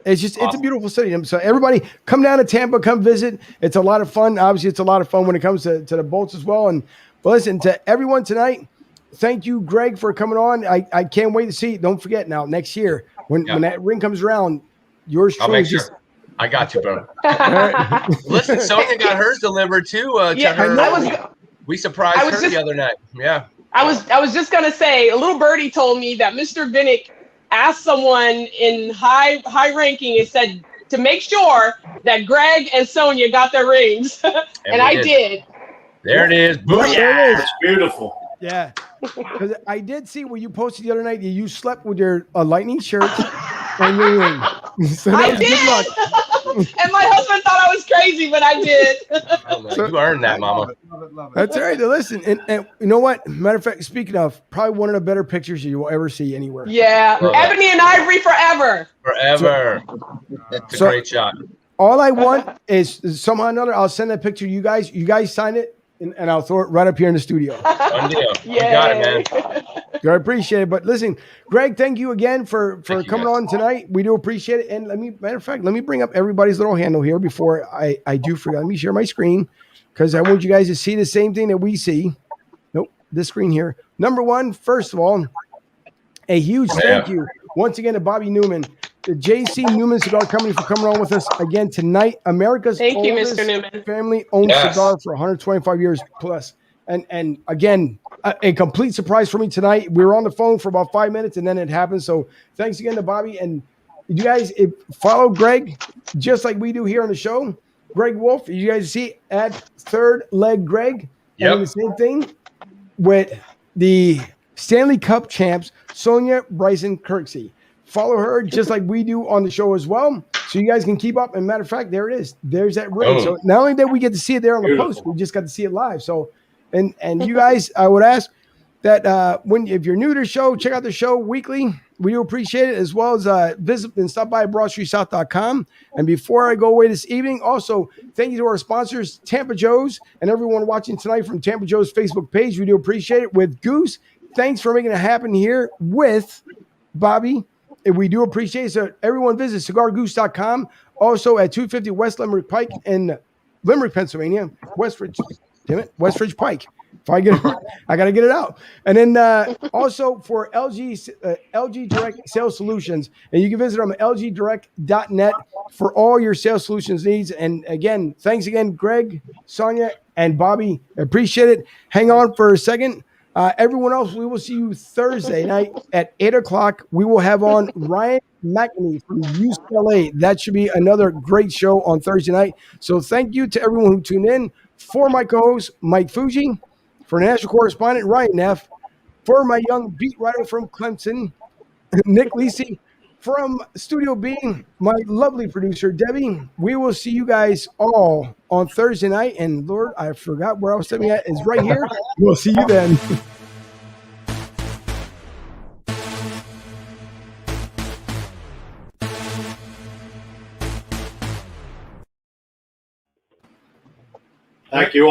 Speaker 1: It's just, it's a beautiful city. So everybody come down to Tampa, come visit. It's a lot of fun. Obviously it's a lot of fun when it comes to the Bolts as well. But listen, to everyone tonight, thank you, Greg, for coming on. I can't wait to see. Don't forget now, next year when that ring comes around, yours truly
Speaker 5: I got you, bro. Listen, Sonia got hers delivered too. We surprised her the other night. Yeah.
Speaker 7: I was just gonna say, a little birdie told me that Mr. Vinnick asked someone in high ranking and said to make sure that Greg and Sonia got their rings, and I did.
Speaker 5: There it is. Booyah!
Speaker 1: There it is.
Speaker 2: It's beautiful.
Speaker 1: Yeah, because I did see what you posted the other night. You slept with your Lightning shirt and your ring. So that was good luck.
Speaker 7: And my husband thought I was crazy, but I did.
Speaker 5: Oh, you earned that, Mama.
Speaker 8: Love it.
Speaker 1: That's all right. Listen, and you know what? Matter of fact, speaking of, probably one of the better pictures you will ever see anywhere.
Speaker 7: Yeah, ebony and ivory forever.
Speaker 5: Forever. It's a great shot.
Speaker 1: All I want is somehow or another, I'll send that picture to you guys. You guys sign it, and I'll throw it right up here in the studio.
Speaker 5: One deal. You got it, man.
Speaker 1: I appreciate it. But listen, Greg, thank you again for coming on tonight. We do appreciate it. And matter of fact, let me bring up everybody's little handle here before I do forget. Let me share my screen because I want you guys to see the same thing that we see. Nope, this screen here. Number one, first of all, a huge thank you once again to Bobby Newman, the J.C. Newman Cigar Company, for coming on with us again tonight. America's oldest family-owned cigar for 125 years plus. And again, a complete surprise for me tonight. We were on the phone for about 5 minutes, and then it happened. So thanks again to Bobby. And you guys follow Greg just like we do here on the show. Greg Wolf, you guys see at Third Leg Greg.
Speaker 5: Yep.
Speaker 1: And the same thing with the Stanley Cup champs, Sonia Bryson Kirksey. Follow her just like we do on the show as well, so you guys can keep up. And matter of fact, there it is. There's that ring. So not only that we get to see it there on the post, we just got to see it live. So, and you guys, I would ask that if you're new to the show, check out the show weekly. We do appreciate it, as well as visit and stop by BroadStreetSouth.com. And before I go away this evening, also thank you to our sponsors, Tampa Joe's, and everyone watching tonight from Tampa Joe's Facebook page. We do appreciate it. With Goose, thanks for making it happen here with Bobby. And we do appreciate it. So everyone visit cigargoose.com. Also at 250 West Limerick Pike in Limerick, Pennsylvania. Westridge Pike. If I get it, I got to get it out. And then also for LG Direct Sales Solutions. And you can visit them at lgdirect.net for all your sales solutions needs. And again, thanks again, Greg, Sonia, and Bobby. Appreciate it. Hang on for a second. Everyone else, we will see you Thursday night at 8 o'clock. We will have on Ryan McNamee from UCLA. That should be another great show on Thursday night. So thank you to everyone who tuned in. For my co-host, Mike Fuji, for national correspondent, Ryan Neff, for my young beat writer from Clemson, Nick Lisi, from Studio B, my lovely producer, Debbie. We will see you guys all on Thursday night. And Lord, I forgot where I was sitting at. Is right here. We'll see you then.